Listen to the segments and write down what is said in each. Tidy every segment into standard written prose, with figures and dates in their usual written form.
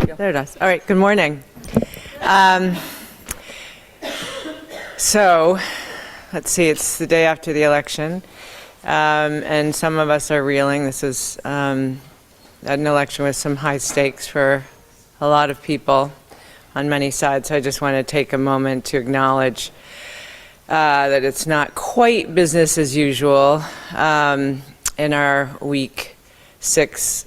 There it is. All right, good morning. So, let's see, it's the day after the election, and some of us are reeling. This is an election with some high stakes for a lot of people on many sides, so I just want to take a moment to acknowledge that it's not quite business as usual in our week 6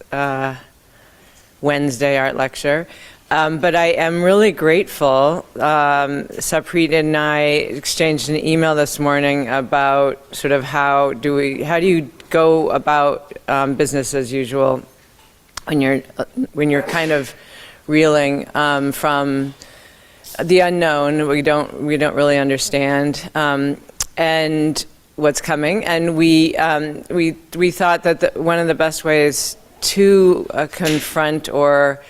Wednesday art lecture. But I am really grateful. Satpreet and I exchanged an email this morning about sort of how do you go about business as usual when you're kind of reeling from the unknown. We don't really understand and what's coming, and we thought that one of the best ways to confront or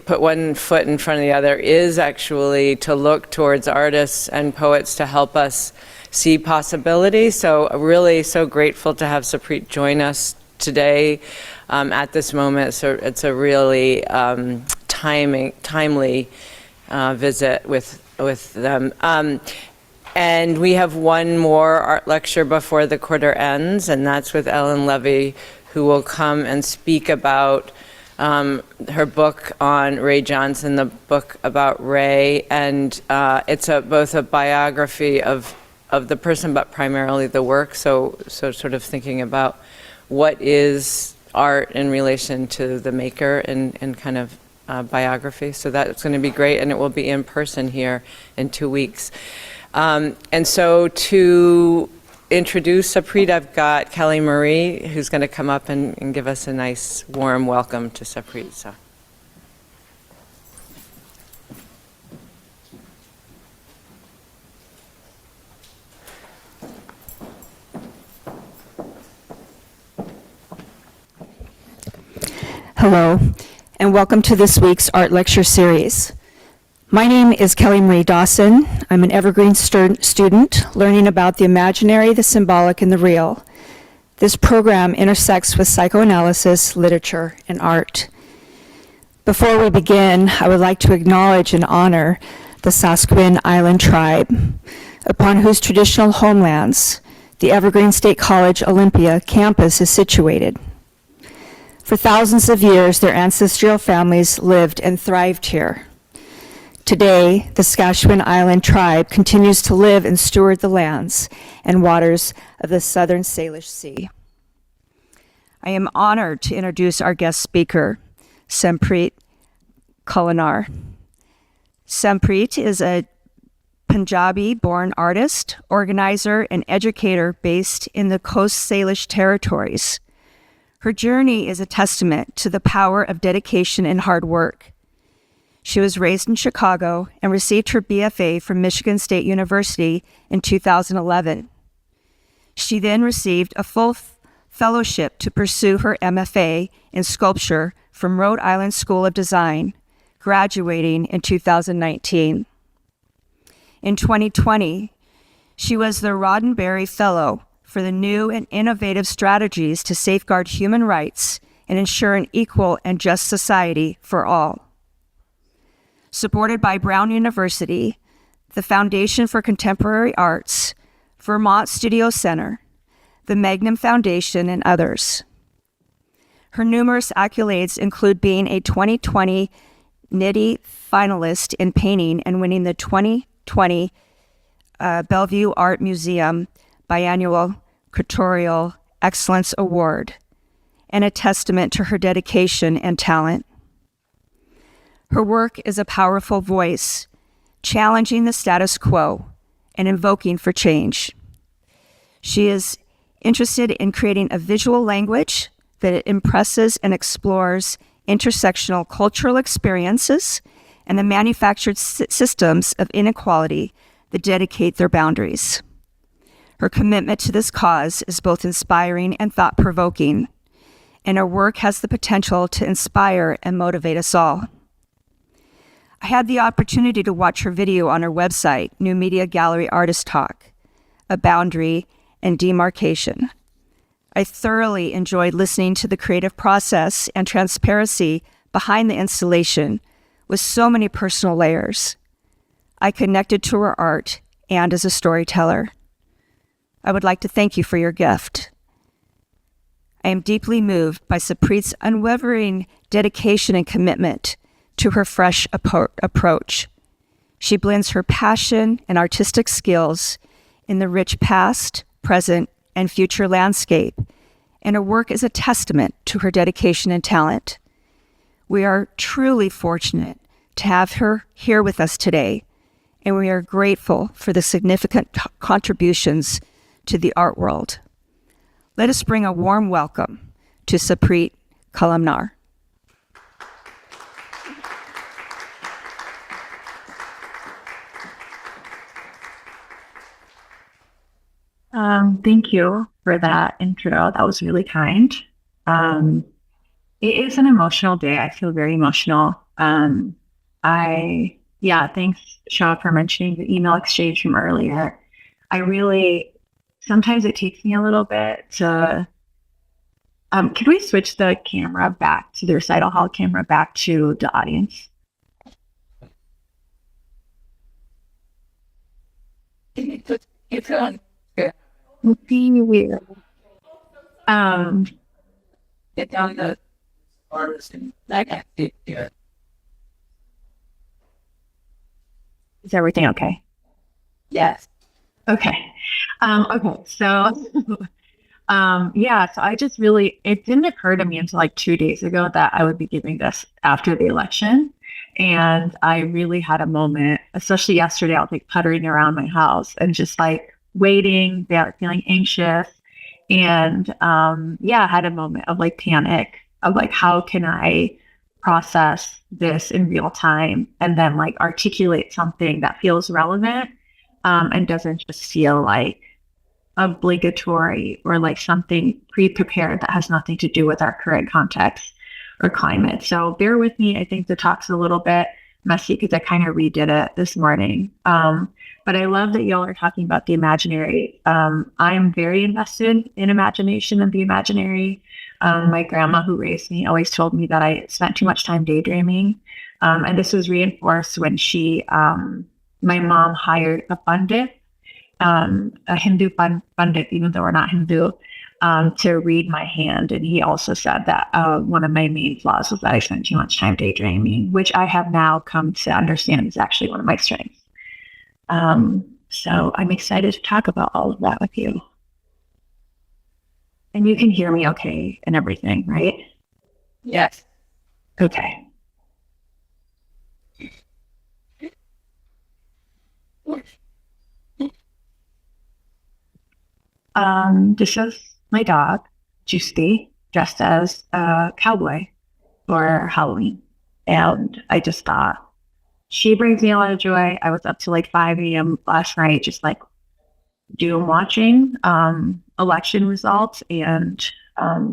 put one foot in front of the other is actually to look towards artists and poets to help us see possibility. So really so grateful to have Satpreet join us today at this moment. So it's a really timely visit with them. And we have one more art lecture before the quarter ends, and that's with Ellen Levy, who will come and speak about her book on Ray Johnson, the book about Ray, and it's both a biography of the person, but primarily the work. So sort of thinking about what is art in relation to the maker and kind of biography. So that's going to be great, and it will be in person here in 2 weeks. And so to introduce Satpreet, I've got Kelly Marie, who's going to come up and give us a nice warm welcome to Satpreet. So. Hello, and welcome to this week's art lecture series. My name is Kelly Marie Dawson. I'm an Evergreen student learning about the imaginary, the symbolic, and the real. This program intersects with psychoanalysis, literature, and art. Before we begin, I would like to acknowledge and honor the Sasquatch Island tribe, upon whose traditional homelands the Evergreen State College Olympia campus is situated. For thousands of years, their ancestral families lived and thrived here. Today, the Saskatchewan Island tribe continues to live and steward the lands and waters of the southern Salish Sea. I am honored to introduce our guest speaker, Satpreet Kahlon. Satpreet is a Panjabi-born artist, organizer, and educator based in the Coast Salish territories. Her journey is a testament to the power of dedication and hard work. She was raised in Chicago and received her BFA from Michigan State University in 2011. She then received a full fellowship to pursue her MFA in sculpture from Rhode Island School of Design, graduating in 2019. In 2020, she was the Roddenberry Fellow for the new and innovative strategies to safeguard human rights and ensure an equal and just society for all. Supported by Brown University, the Foundation for Contemporary Arts, Vermont Studio Center, the Magnum Foundation, and others. Her numerous accolades include being a 2020 NITI finalist in painting and winning the 2020 Bellevue Art Museum Biannual Curatorial Excellence Award, and a testament to her dedication and talent. Her work is a powerful voice, challenging the status quo and invoking for change. She is interested in creating a visual language that impresses and explores intersectional cultural experiences and the manufactured systems of inequality that dedicate their boundaries. Her commitment to this cause is both inspiring and thought-provoking, and her work has the potential to inspire and motivate us all. I had the opportunity to watch her video on her website, New Media Gallery Artist Talk, A Boundary and Demarcation. I thoroughly enjoyed listening to the creative process and transparency behind the installation with so many personal layers. I connected to her art and as a storyteller. I would like to thank you for your gift. I am deeply moved by Satpreet's unwavering dedication and commitment to her fresh approach. She blends her passion and artistic skills in the rich past, present, and future landscape, and her work is a testament to her dedication and talent. We are truly fortunate to have her here with us today, and we are grateful for the significant contributions to the art world. Let us bring a warm welcome to Satpreet Kahlon. Thank you for that intro. That was really kind. It is an emotional day. I feel very emotional. Thanks, Shaw, for mentioning the email exchange from earlier. Sometimes it takes me a little bit to, could we switch the camera back to the recital hall camera back to the audience? It's on. Weird. Get down the artist and like it. Is everything okay? Yes. Okay. So I just it didn't occur to me until like 2 days ago that I would be giving this after the election. And I really had a moment, especially yesterday, I was like puttering around my house and just like waiting, feeling anxious. And I had a moment of like panic of like, how can I process this in real time and then like articulate something that feels relevant and doesn't just feel like obligatory or like something pre-prepared that has nothing to do with our current context or climate. So bear with me. I think the talk's a little bit messy because I kind of redid it this morning. But I love that y'all are talking about the imaginary. I'm very invested in imagination and the imaginary. My grandma who raised me always told me that I spent too much time daydreaming. And this was reinforced when my mom hired a pundit, a Hindu pundit, even though we're not Hindu, to read my hand. And he also said that one of my main flaws was that I spent too much time daydreaming, which I have now come to understand is actually one of my strengths. So I'm excited to talk about all of that with you. And you can hear me okay and everything, right? Yes. Okay. This is my dog, Juicy, dressed as a cowboy for Halloween. And I just thought, she brings me a lot of joy. I was up to like 5 a.m. last night, just like doom watching election results. And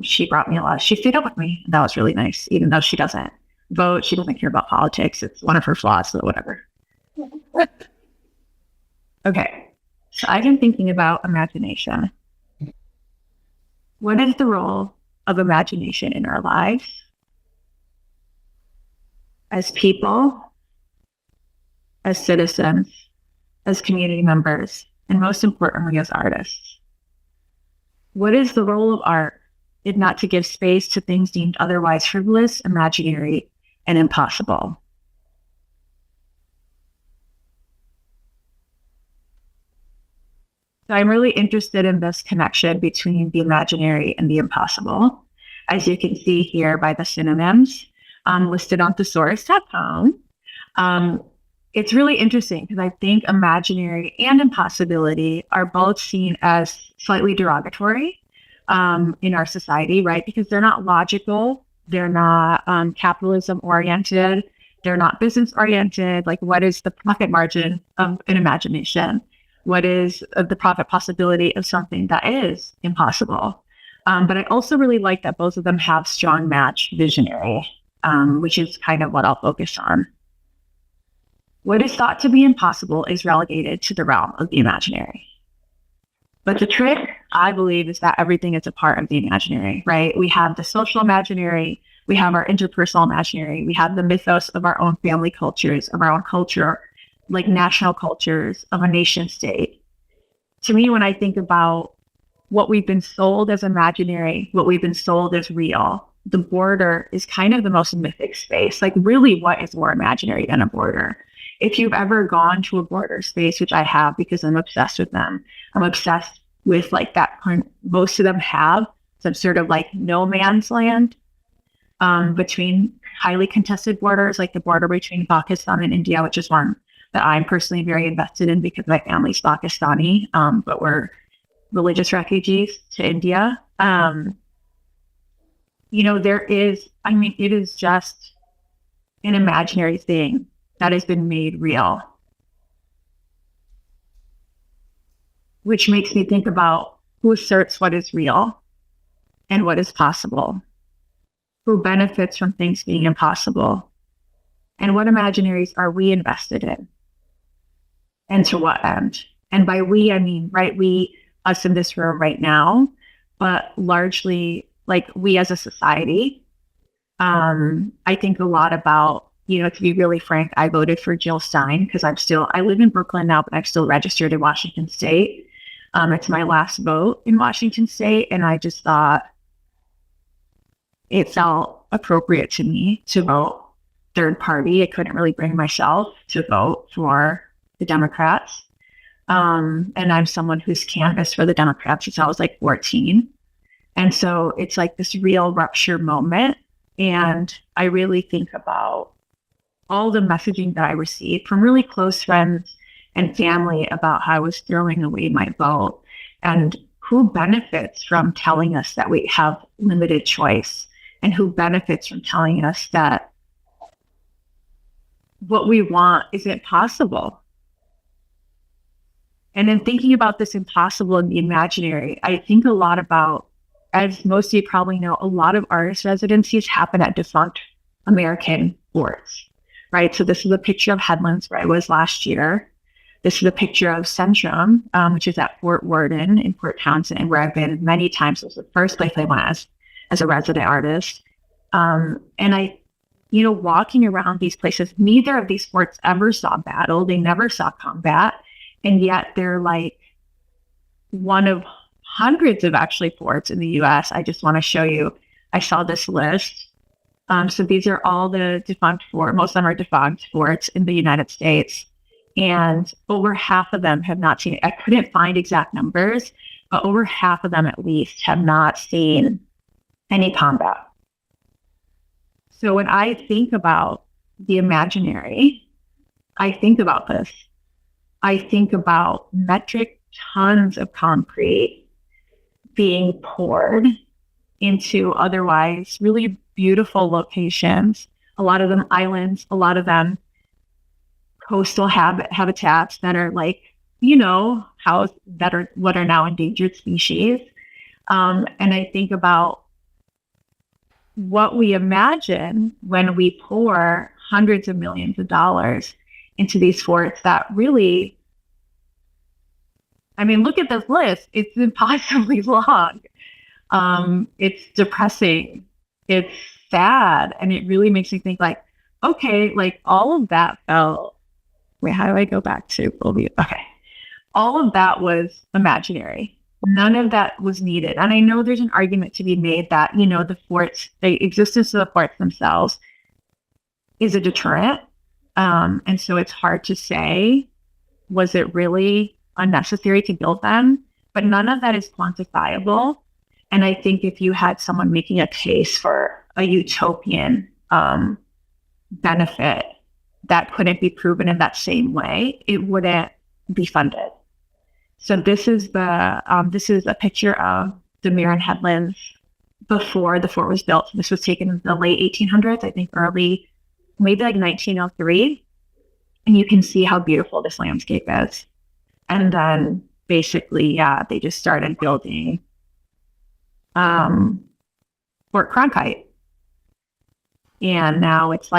she brought me she stayed up with me. That was really nice, even though she doesn't vote. She doesn't care about politics. It's one of her flaws, so whatever. Okay. So I've been thinking about imagination. What is the role of imagination in our lives as people, as citizens, as community members, and most importantly, as artists? What is the role of art if not to give space to things deemed otherwise frivolous, imaginary, and impossible? So I'm really interested in this connection between the imaginary and the impossible, as you can see here by the synonyms listed on thesaurus.com. It's really interesting because I think imaginary and impossibility are both seen as slightly derogatory in our society, right? Because they're not logical, they're not capitalism oriented, they're not business oriented. Like, what is the profit margin of an imagination? What is the profit possibility of something that is impossible? But I also really like that both of them have strong match visionary, which is kind of what I'll focus on. What is thought to be impossible is relegated to the realm of the imaginary. But the trick, I believe, is that everything is a part of the imaginary, right? We have the social imaginary, We have our interpersonal imaginary. We have the mythos of our own family cultures, of our own culture, like national cultures of a nation state. To me, when I think about what we've been sold as imaginary, what we've been sold as real, the border is kind of the most mythic space. Like, really, what is more imaginary than a border? If you've ever gone to a border space, which I have because I'm obsessed with them, I'm obsessed with like that point. Most of them have some sort of like no man's land between highly contested borders, like the border between Pakistan and India, which is one that I'm personally very invested in because my family's Pakistani, but we're religious refugees to India. There is, it is just an imaginary thing that has been made real, which makes me think about who asserts what is real and what is possible, who benefits from things being impossible, and what imaginaries are we invested in, and to what end. And by we, I mean, right, we, us in this room right now, but largely like we as a society. I think a lot about, to be really frank, I voted for Jill Stein because I live in Brooklyn now, but I'm still registered in Washington State. It's my last vote in Washington State. And I just thought it felt appropriate to me to vote third party. I couldn't really bring myself to vote for the Democrats. And I'm someone who's canvassed for the Democrats since I was like 14. And so it's like this real rupture moment. And I really think about all the messaging that I received from really close friends and family about how I was throwing away my vote, and who benefits from telling us that we have limited choice, and who benefits from telling us that what we want isn't possible. And in thinking about this impossible and the imaginary, I think a lot about, as most of you probably know, a lot of artist residencies happen at defunct American forts, right? So this is a picture of Headlands where I was last year. This is a picture of Centrum, which is at Fort Worden in Port Townsend, where I've been many times. It was the first place I went as a resident artist. And I, walking around these places, neither of these forts ever saw battle. They never saw combat. And yet they're like one of hundreds of actually forts in the US. I just want to show you, I saw this list. So these are all the defunct forts. Most of them are defunct forts in the United States. And over half of them have not seen, I couldn't find exact numbers, but over half of them at least have not seen any combat. So when I think about the imaginary, I think about this. I think about metric tons of concrete being poured into otherwise really beautiful locations, a lot of them islands, a lot of them coastal habitats that are like, what are now endangered species. And I think about what we imagine when we pour hundreds of millions of dollars into these forts that really, look at this list. It's impossibly long. It's depressing. It's sad. And it really makes me think like, okay, like all of that felt, wait, how do I go back to, okay. All of that was imaginary. None of that was needed. And I know there's an argument to be made that, the forts, the existence of the forts themselves is a deterrent. And so it's hard to say, was it really unnecessary to build them? But none of that is quantifiable. And I think if you had someone making a case for a utopian benefit that couldn't be proven in that same way, it wouldn't be funded. So this is a picture of the Mirren Headlands before the fort was built. This was taken in the late 1800s, I think maybe like 1903. And you can see how beautiful this landscape is. And then basically, they just started building Fort Cronkite. And now it's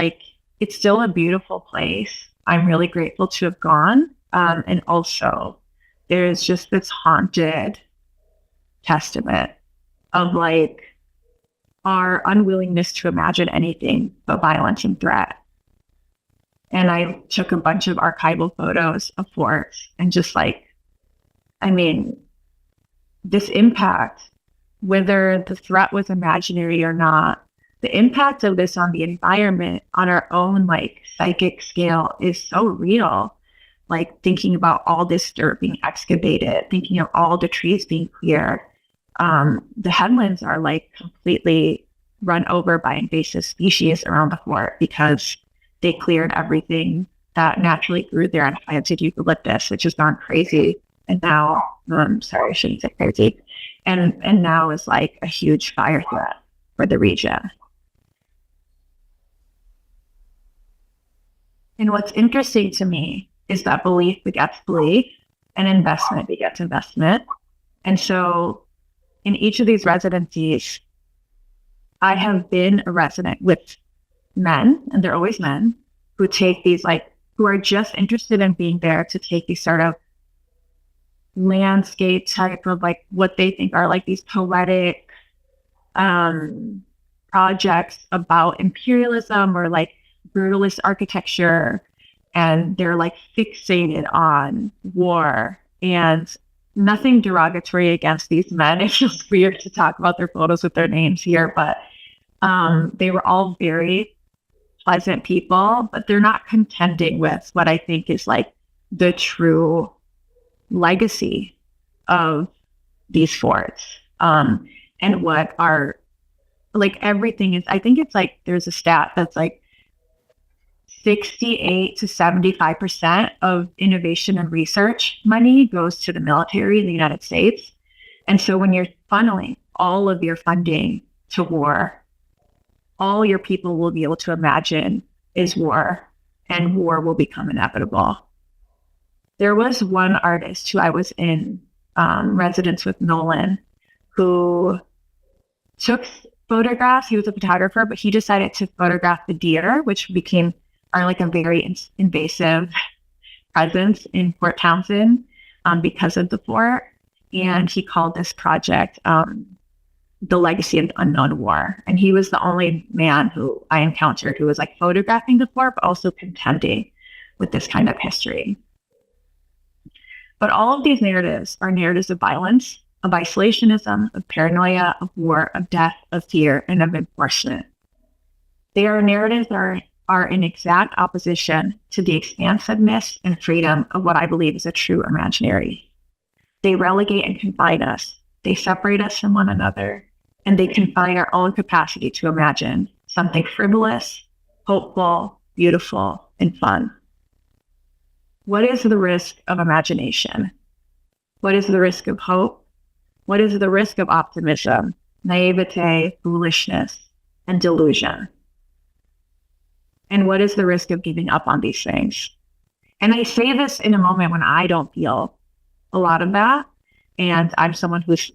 still a beautiful place. I'm really grateful to have gone. And also, there's just this haunted testament of like our unwillingness to imagine anything but violence and threat. And I took a bunch of archival photos of forts and just like, I mean, this impact, whether the threat was imaginary or not, the impact of this on the environment, on our own like psychic scale is so real. Like thinking about all this dirt being excavated, thinking of all the trees being cleared. The headlands are like completely run over by invasive species around the fort because they cleared everything that naturally grew there and planted eucalyptus, which has gone crazy. And now, sorry, I shouldn't say crazy. And now is like a huge fire threat for the region. And what's interesting to me is that belief begets belief and investment begets investment. And so in each of these residencies, I have been a resident with men, and they're always men, who take these like, who are just interested in being there to take these sort of landscape type of like what they think are like these poetic projects about imperialism or like brutalist architecture. And they're like fixated on war, and nothing derogatory against these men. It feels weird to talk about their photos with their names here, but they were all very pleasant people, but they're not contending with what I think is like the true legacy of these forts. And what are like everything is, I think it's like there's a stat that's like 68 to 75% of innovation and research money goes to the military in the United States. And so when you're funneling all of your funding to war, all your people will be able to imagine is war, and war will become inevitable. There was one artist who I was in residence with, Nolan, who took photographs. He was a photographer, but he decided to photograph the deer, which are like a very invasive presence in Fort Townsend because of the fort. And he called this project The Legacy of the Unknown War. And he was the only man who I encountered who was like photographing the fort, but also contending with this kind of history. But all of these narratives are narratives of violence, of isolationism, of paranoia, of war, of death, of fear, and of enforcement. They are narratives that are in exact opposition to the expansiveness and freedom of what I believe is a true imaginary. They relegate and confine us. They separate us from one another, and they confine our own capacity to imagine something frivolous, hopeful, beautiful, and fun. What is the risk of imagination? What is the risk of hope? What is the risk of optimism, naivete, foolishness, and delusion? And what is the risk of giving up on these things? And I say this in a moment when I don't feel a lot of that. And I'm someone who's,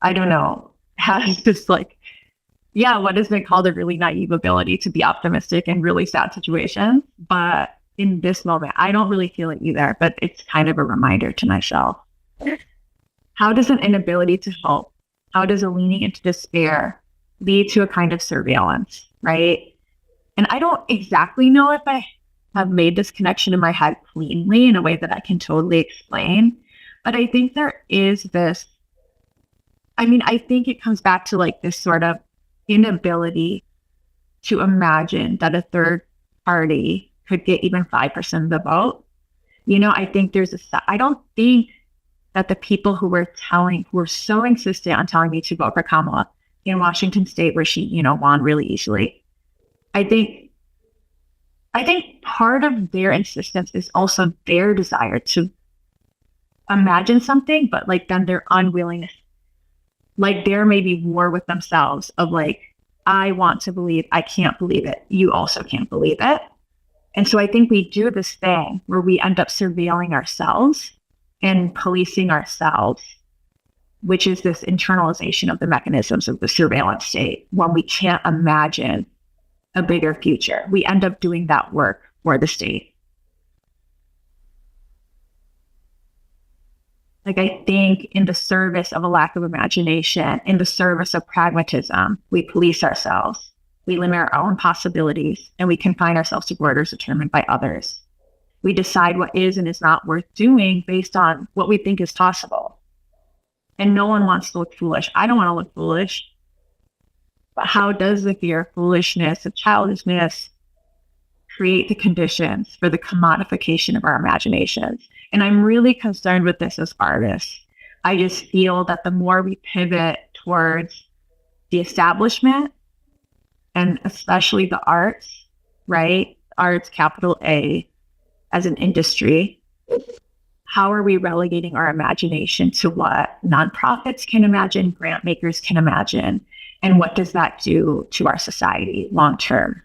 I don't know, has this like, what has been called a really naive ability to be optimistic in really sad situations. But in this moment, I don't really feel it either, but it's kind of a reminder to myself. How does an inability to hope, how does a leaning into despair lead to a kind of surveillance, right? And I don't exactly know if I have made this connection in my head cleanly in a way that I can totally explain, but I think there is this, I think it comes back to like this sort of inability to imagine that a third party could get even 5% of the vote. I think I don't think that the people who were so insistent on telling me to vote for Kamala in Washington State, where she, won really easily, I think part of their insistence is also their desire to imagine something, but like then their unwillingness, like there may be war with themselves of like, I want to believe, I can't believe it. You also can't believe it. And so I think we do this thing where we end up surveilling ourselves and policing ourselves, which is this internalization of the mechanisms of the surveillance state when we can't imagine a bigger future. We end up doing that work for the state. Like, I think in the service of a lack of imagination, in the service of pragmatism, we police ourselves, we limit our own possibilities, and we confine ourselves to borders determined by others. We decide what is and is not worth doing based on what we think is possible. And no one wants to look foolish. I don't want to look foolish. But how does the fear of foolishness, of childishness, create the conditions for the commodification of our imaginations? And I'm really concerned with this as artists. I just feel that the more we pivot towards the establishment, and especially the arts, right? Arts, capital A, as an industry, how are we relegating our imagination to what nonprofits can imagine, grant makers can imagine, and what does that do to our society long term?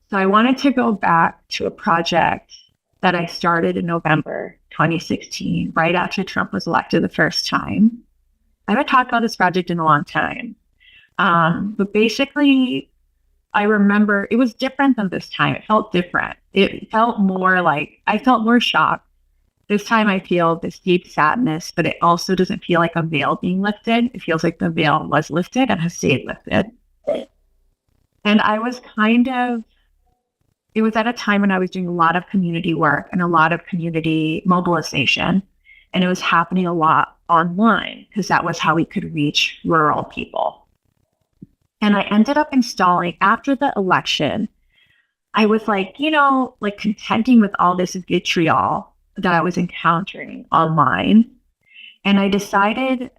So I wanted to go back to a project that I started in November 2016, right after Trump was elected the first time. I haven't talked about this project in a long time. But basically, I remember it was different than this time. It felt different. It felt more like, I felt more shocked. This time I feel this deep sadness, but it also doesn't feel like a veil being lifted. It feels like the veil was lifted and has stayed lifted. And I was it was at a time when I was doing a lot of community work and a lot of community mobilization. And it was happening a lot online because that was how we could reach rural people. And I ended up installing, after the election, I was like, contending with all this vitriol that I was encountering online. And I decided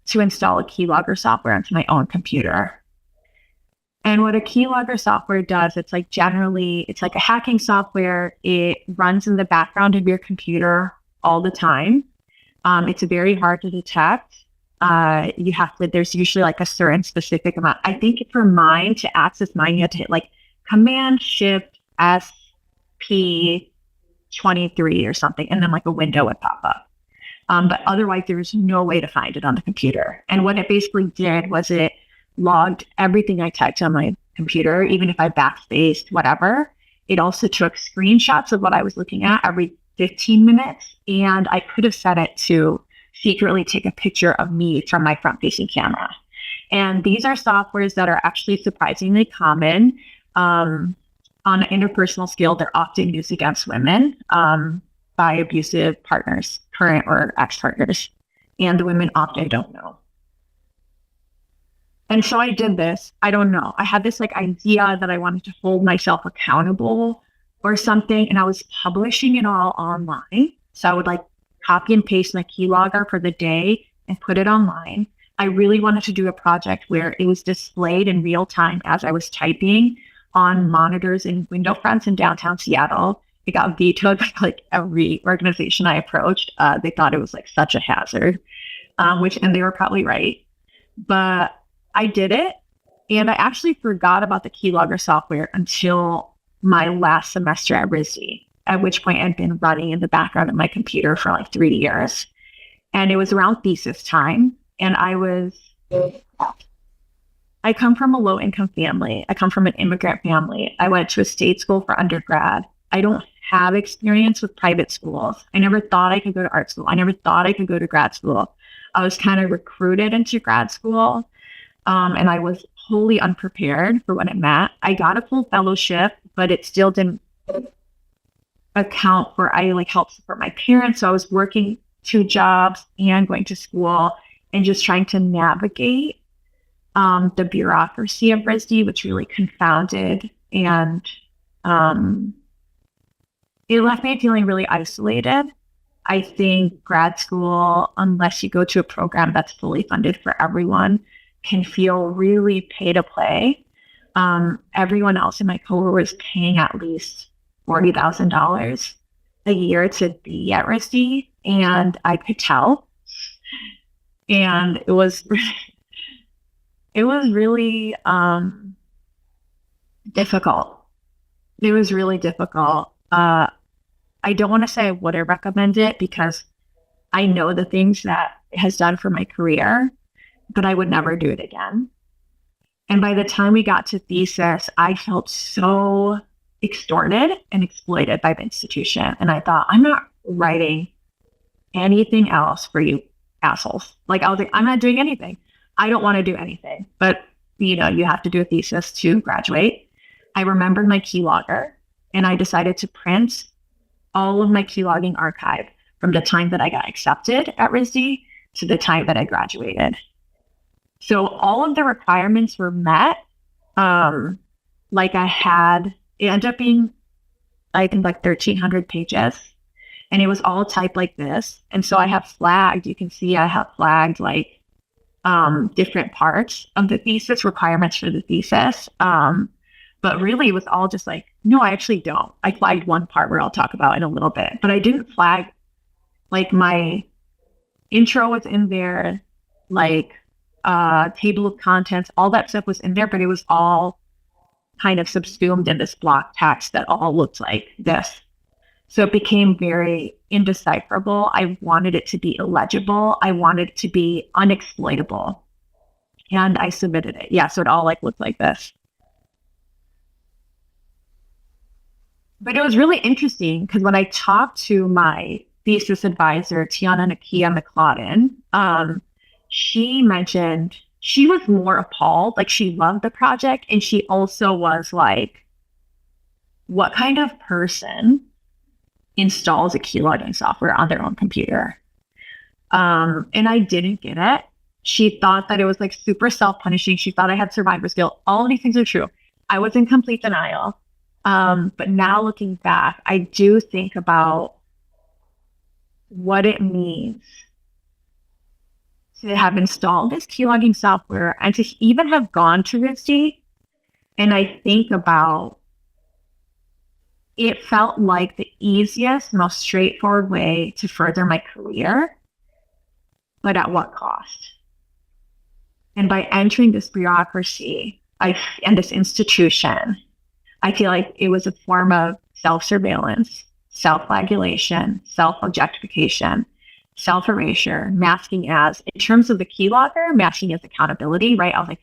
to install a keylogger software onto my own computer. And what a keylogger software does, it's like a hacking software. It runs in the background of your computer all the time. It's very hard to detect. There's usually like a certain specific amount. I think for mine, to access mine, you have to hit like Command Shift SP 23 or something, and then like a window would pop up. But otherwise, there's no way to find it on the computer. And what it basically did was it logged everything I typed on my computer, even if I backspaced, whatever. It also took screenshots of what I was looking at every 15 minutes. And I could have set it to secretly take a picture of me from my front-facing camera. And these are softwares that are actually surprisingly common. On an interpersonal scale, they're often used against women by abusive partners, current or ex-partners. And the women often don't know. And so I did this. I don't know. I had this idea that I wanted to hold myself accountable or something. And I was publishing it all online. So I would copy and paste my keylogger for the day and put it online. I really wanted to do a project where it was displayed in real time as I was typing on monitors in window fronts in downtown Seattle. It got vetoed by every organization I approached. They thought it was such a hazard, and they were probably right. But I did it, and I actually forgot about the keylogger software until my last semester at RISD, at which point I'd been running in the background of my computer for 3 years. And it was around thesis time, and I come from a low-income family. I come from an immigrant family. I went to a state school for undergrad. I don't have experience with private schools. I never thought I could go to art school. I never thought I could go to grad school. I was kind of recruited into grad school, and I was wholly unprepared for what it meant. I got a full fellowship, but it still didn't account for, I helped support my parents. So I was working 2 jobs and going to school and just trying to navigate the bureaucracy of RISD, which really confounded, and it left me feeling really isolated. I think grad school, unless you go to a program that's fully funded for everyone, can feel really pay to play. Everyone else in my cohort was paying at least $40,000 a year to be at RISD, and I could tell. And it was really difficult. It was really difficult. I don't want to say I wouldn't recommend it because I know the things that it has done for my career, but I would never do it again. And by the time we got to thesis, I felt so extorted and exploited by the institution. And I thought, I'm not writing anything else for you assholes. Like, I was like, I'm not doing anything. I don't want to do anything. But, you have to do a thesis to graduate. I remembered my keylogger, and I decided to print all of my keylogging archive from the time that I got accepted at RISD to the time that I graduated. So all of the requirements were met. It ended up being, I think, like 1,300 pages, and it was all typed like this. And so I have flagged, you can see I have flagged like different parts of the thesis, requirements for the thesis. But really it was all just like, no, I actually don't. I flagged one part where I'll talk about in a little bit, but I didn't flag, like, my intro was in there, like table of contents, all that stuff was in there, but it was all kind of subsumed in this block text that all looked like this. So it became very indecipherable. I wanted it to be illegible. I wanted it to be unexploitable. And I submitted it. Yeah, so it all like looked like this. But it was really interesting because when I talked to my thesis advisor, Tiana Nakia McLaughlin, she mentioned she was more appalled. Like, she loved the project, and she also was like, what kind of person installs a keylogging software on their own computer? And I didn't get it. She thought that it was like super self-punishing. She thought I had survivor's guilt. All of these things are true. I was in complete denial. But now looking back, I do think about what it means to have installed this keylogging software and to even have gone to RISD. And I think about, it felt like the easiest, most straightforward way to further my career, but at what cost? And by entering this bureaucracy and this institution, I feel like it was a form of self-surveillance, self-flagellation, self-objectification, self-erasure, masking as, in terms of the keylogger, masking as accountability, right? I was like,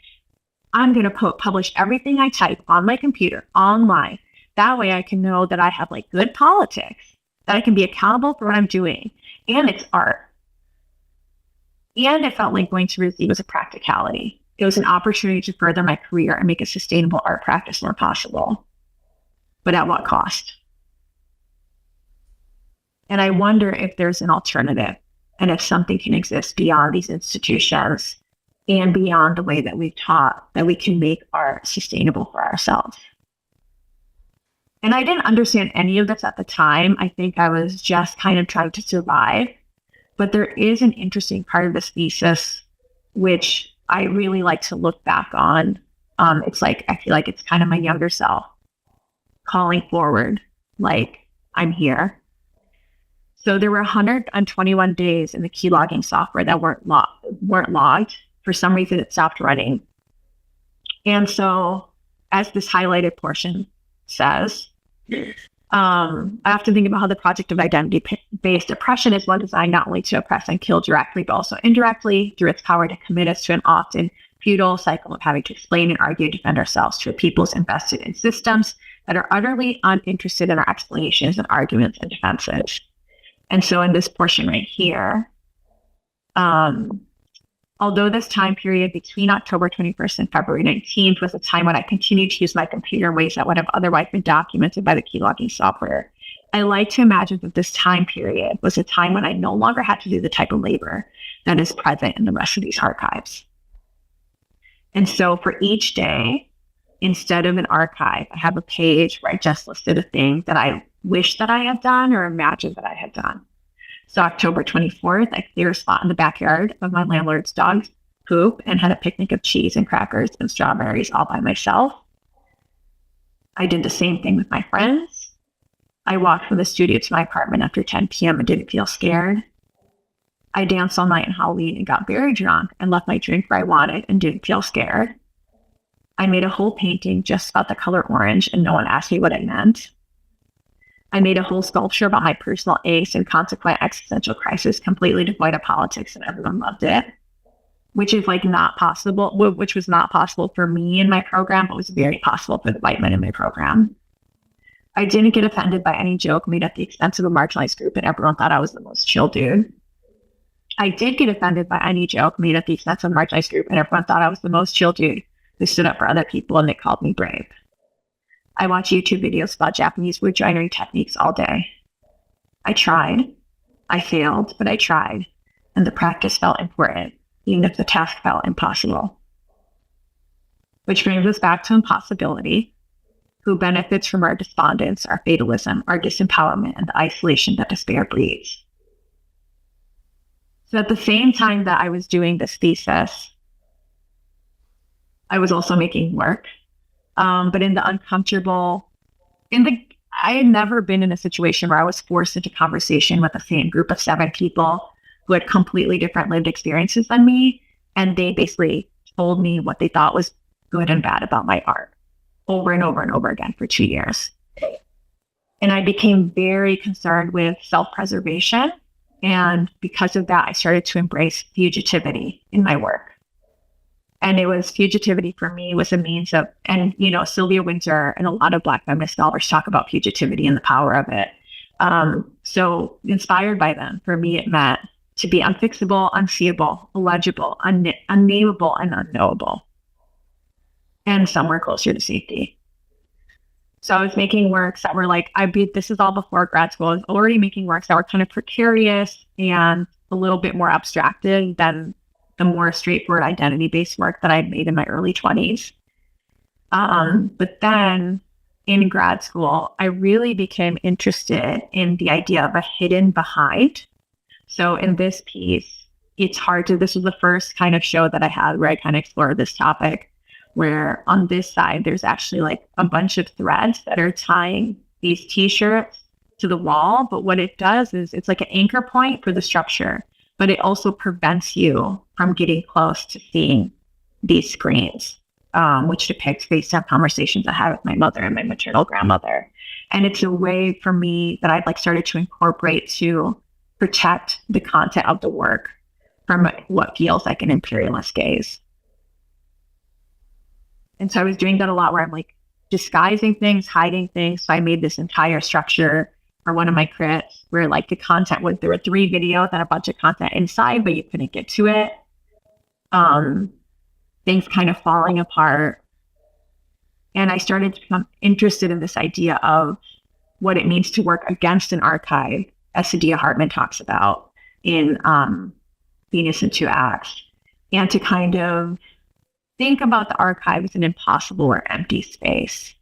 I'm going to publish everything I type on my computer, online. That way I can know that I have like good politics, that I can be accountable for what I'm doing. And it's art. And it felt like going to RISD was a practicality. It was an opportunity to further my career and make a sustainable art practice more possible. But at what cost? And I wonder if there's an alternative, and if something can exist beyond these institutions and beyond the way that we've taught, that we can make art sustainable for ourselves. And I didn't understand any of this at the time. I think I was just kind of trying to survive. But there is an interesting part of this thesis, which I really like to look back on. It's like, I feel like it's kind of my younger self calling forward, like, I'm here. So there were 121 days in the keylogging software that weren't logged. For some reason, it stopped running. And so, as this highlighted portion says, I have to think about how the project of identity-based oppression is one designed not only to oppress and kill directly, but also indirectly through its power to commit us to an often futile cycle of having to explain and argue and defend ourselves to a peoples invested in systems that are utterly uninterested in our explanations and arguments and defenses. And so in this portion right here, although this time period between October 21st and February 19th was a time when I continued to use my computer in ways that would have otherwise been documented by the keylogging software, I like to imagine that this time period was a time when I no longer had to do the type of labor that is present in the rest of these archives. And so for each day, instead of an archive, I have a page where I just listed a thing that I wish that I had done or imagined that I had done. So October 24th, I cleared a spot in the backyard of my landlord's dog's poop and had a picnic of cheese and crackers and strawberries all by myself. I did the same thing with my friends. I walked from the studio to my apartment after 10 p.m. and didn't feel scared. I danced all night on Halloween and got very drunk and left my drink where I wanted and didn't feel scared. I made a whole painting just about the color orange and no one asked me what it meant. I made a whole sculpture about my personal angst and consequent existential crisis, completely devoid of politics, and everyone loved it, which is like not possible, which was not possible for me in my program, but was very possible for the white men in my program. I didn't get offended by any joke made at the expense of a marginalized group, and everyone thought I was the most chill dude. I did get offended by any joke made at the expense of a marginalized group, and everyone thought I was the most chill dude who stood up for other people, and they called me brave. I watch YouTube videos about Japanese wood joinery techniques all day. I tried. I failed, but I tried, and the practice felt important, even if the task felt impossible. Which brings us back to impossibility. Who benefits from our despondence, our fatalism, our disempowerment, and the isolation that despair breeds? So at the same time that I was doing this thesis, I was also making work. But in the uncomfortable, I had never been in a situation where I was forced into conversation with the same group of 7 people who had completely different lived experiences than me. And they basically told me what they thought was good and bad about my art over and over and over again for 2 years. And I became very concerned with self-preservation. And because of that, I started to embrace fugitivity in my work. And it was fugitivity for me was a means of, and Sylvia Windsor and a lot of Black feminist scholars talk about fugitivity and the power of it. So inspired by them, for me, it meant to be unfixable, unseeable, illegible, unnameable, and unknowable, and somewhere closer to safety. So I was making works that were like, this is all before grad school. I was already making works that were kind of precarious and a little bit more abstracted than the more straightforward identity-based work that I'd made in my early 20s. But then in grad school, I really became interested in the idea of a hidden behind. So in this piece, this was the first kind of show that I had where I kind of explored this topic, where on this side, there's actually like a bunch of threads that are tying these t-shirts to the wall. But what it does is it's like an anchor point for the structure, but it also prevents you from getting close to seeing these screens, which depict FaceTime conversations I had with my mother and my maternal grandmother. And it's a way for me that I've started to incorporate to protect the content of the work from what feels like an imperialist gaze. And so I was doing that a lot where I'm disguising things, hiding things. So I made this entire structure for one of my crits where the content there were 3 videos and a bunch of content inside, but you couldn't get to it. Things kind of falling apart. And I started to become interested in this idea of what it means to work against an archive, as Sadia Hartman talks about in Venus in 2 Acts, and to kind of think about the archive as an impossible or empty space.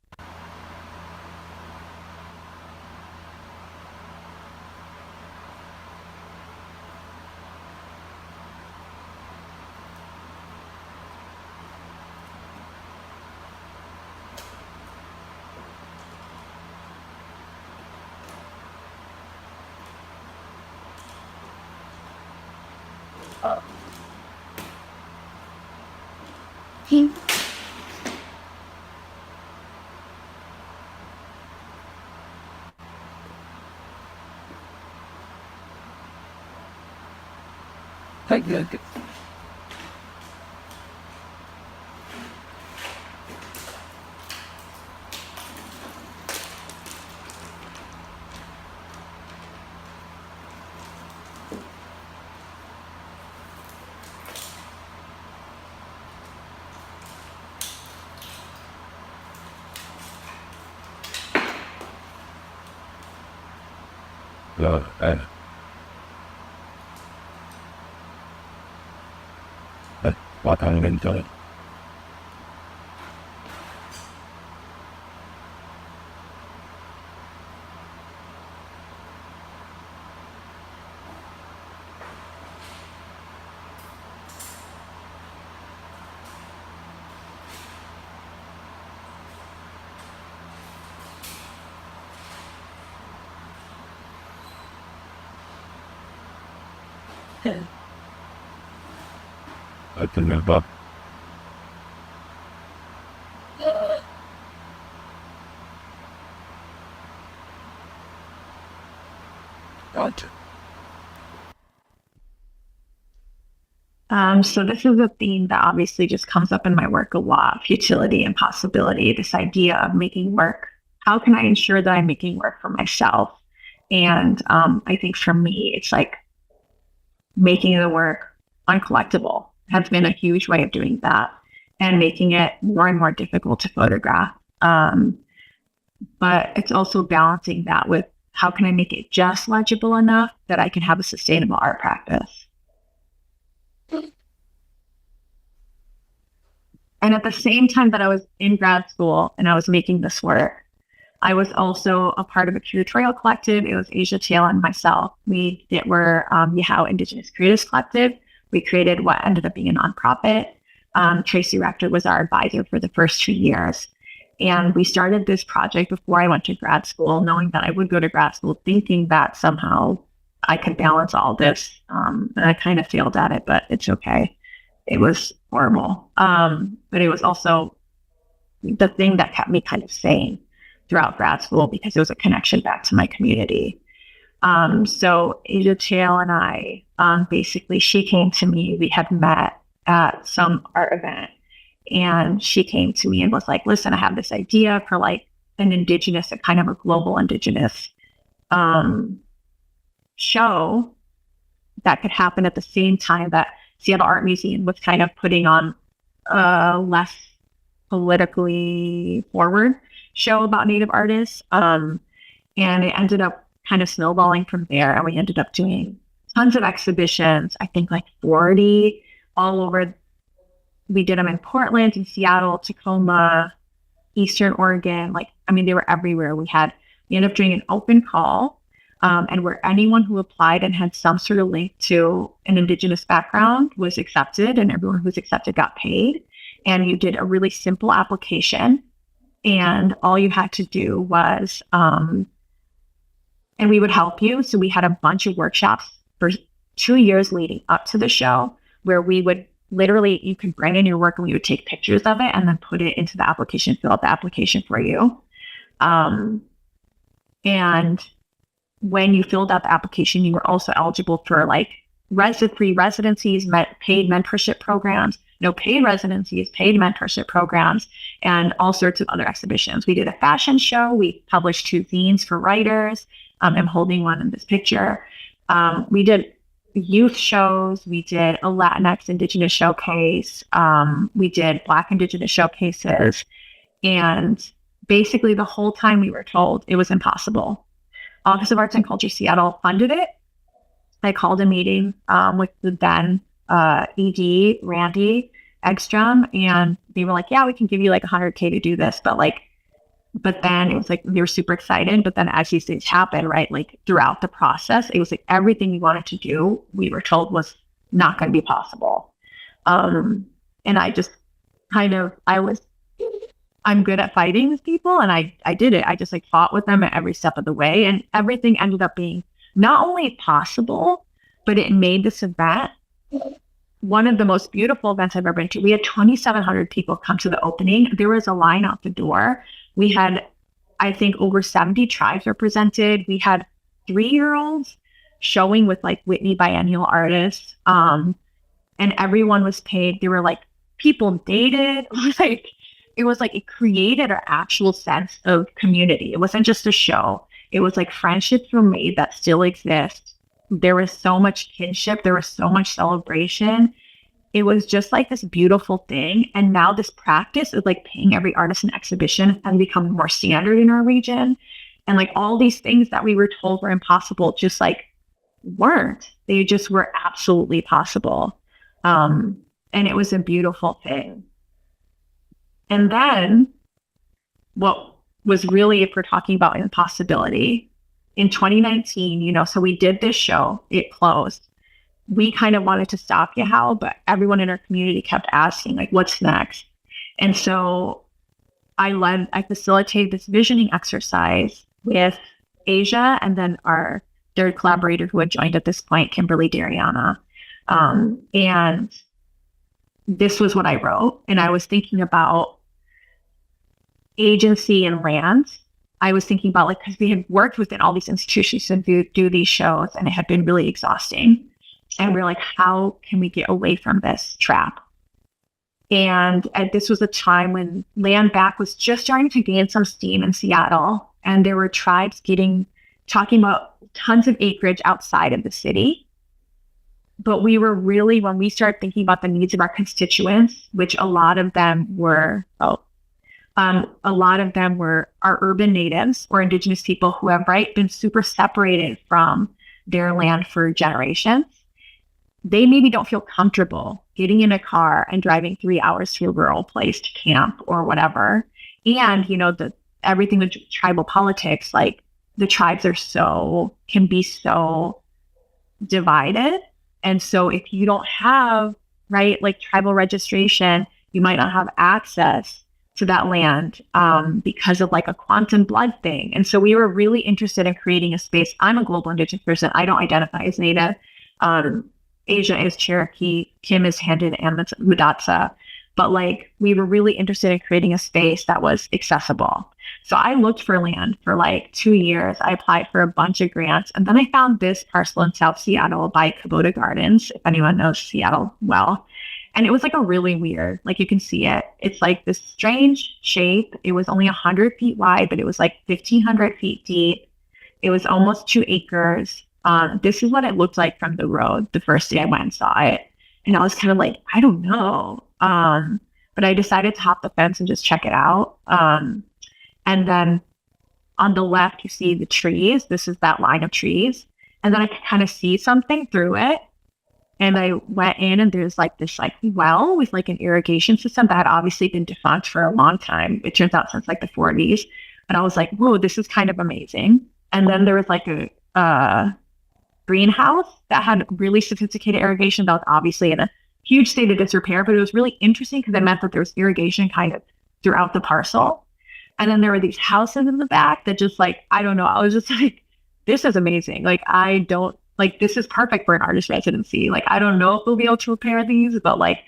What I'm enjoying. I can remember. Gotcha. So this is a theme that obviously just comes up in my work a lot: futility and possibility, this idea of making work how can I ensure that I'm making work for myself? And I think for me, it's like making the work uncollectible has been a huge way of doing that, and making it more and more difficult to photograph. But it's also balancing that with how can I make it just legible enough that I can have a sustainable art practice. And at the same time that I was in grad school and I was making this work, I was also a part of a curatorial collective. It was Asia Taylor and myself. We were Yahoo Indigenous Creatives Collective. We created what ended up being a nonprofit. Tracy Rector was our advisor for the first 2 years. And we started this project before I went to grad school, knowing that I would go to grad school, thinking that somehow I could balance all this. And I kind of failed at it, but it's okay. It was horrible. But it was also the thing that kept me kind of sane throughout grad school, because it was a connection back to my community. So Asia Tail and I, basically, she came to me. We had met at some art event, and she came to me and was like, listen, I have this idea for like an Indigenous, a kind of a global Indigenous show that could happen at the same time that Seattle Art Museum was kind of putting on a less politically forward show about Native artists. And it ended up kind of snowballing from there. And we ended up doing tons of exhibitions, I think like 40 all over. We did them in Portland, in Seattle, Tacoma, Eastern Oregon. They were everywhere. We ended up doing an open call, and where anyone who applied and had some sort of link to an Indigenous background was accepted, and everyone who was accepted got paid. And you did a really simple application, and all you had to do was, and we would help you. So we had a bunch of workshops for 2 years leading up to the show, where we would literally, you could bring in your work and we would take pictures of it and then put it into the application, fill out the application for you. And when you filled out the application, you were also eligible for like free residencies, paid mentorship programs, no paid residencies, paid mentorship programs, and all sorts of other exhibitions. We did a fashion show. We published 2 zines for writers. I'm holding one in this picture. We did youth shows. We did a Latinx Indigenous showcase. We did Black Indigenous showcases. And basically the whole time we were told it was impossible. Office of Arts and Culture Seattle funded it. I called a meeting with the then ED, Randy Eggstrom, and they were like, yeah, we can give you like $100K to do this. But then it was like, they were super excited. But then as these things happen, right, like throughout the process, it was like everything we wanted to do, we were told was not going to be possible. And I just I'm good at fighting with people. And I did it. I just like fought with them at every step of the way. And everything ended up being not only possible, but it made this event one of the most beautiful events I've ever been to. We had 2,700 people come to the opening. There was a line out the door. We had, I think, over 70 tribes represented. We had 3-year-olds showing with like Whitney biennial artists. And everyone was paid. They were like, people dated. It was like it created an actual sense of community. It wasn't just a show. It was like friendships were made that still exist. There was so much kinship. There was so much celebration. It was just like this beautiful thing. And now this practice of like paying every artist an exhibition has become more standard in our region. And like all these things that we were told were impossible just like weren't. They just were absolutely possible. And it was a beautiful thing. And then what was really, if we're talking about impossibility, in 2019, so we did this show, it closed. We kind of wanted to stop Yahoo, but everyone in our community kept asking, like, what's next? And so I facilitated this visioning exercise with Asia and then our third collaborator who had joined at this point, Kimberly Dariana. And this was what I wrote. And I was thinking about agency and land. I was thinking about like, because we had worked within all these institutions to do these shows, and it had been really exhausting. And we we're like, how can we get away from this trap? And this was a time when land back was just starting to gain some steam in Seattle. And there were tribes talking about tons of acreage outside of the city. But we were really, when we started thinking about the needs of our constituents, which a lot of them were our urban natives or Indigenous people who have been super separated from their land for generations. They maybe don't feel comfortable getting in a car and driving 3 hours to a rural place to camp or whatever. And, everything with tribal politics, like the tribes can be so divided. And so if you don't have, like tribal registration, you might not have access to that land because of like a quantum blood thing. And so we were really interested in creating a space. I'm a global Indigenous person. I don't identify as Native. Asia is Cherokee, Kim is Handed, and Mudatsa. But like, we were really interested in creating a space that was accessible. So I looked for land for like 2 years. I applied for a bunch of grants. And then I found this parcel in South Seattle by Kubota Gardens, if anyone knows Seattle well. And it was like a really weird, like you can see it. It's like this strange shape. It was only 100 feet wide, but it was like 1,500 feet deep. It was almost 2 acres. This is what it looked like from the road the first day I went and saw it. And I was kind of like, I don't know. But I decided to hop the fence and just check it out. And then on the left, you see the trees. This is that line of trees. And then I could kind of see something through it. And I went in and there's like this like well with like an irrigation system that had obviously been defunct for a long time. It turns out since like the 40s. And I was like, whoa, this is kind of amazing. And then there was like a greenhouse that had really sophisticated irrigation that was obviously in a huge state of disrepair, but it was really interesting because it meant that there was irrigation kind of throughout the parcel. And then there were these houses in the back that just like, I don't know, I was just like, this is amazing. Like, this is perfect for an artist residency. Like, I don't know if we'll be able to repair these, but like,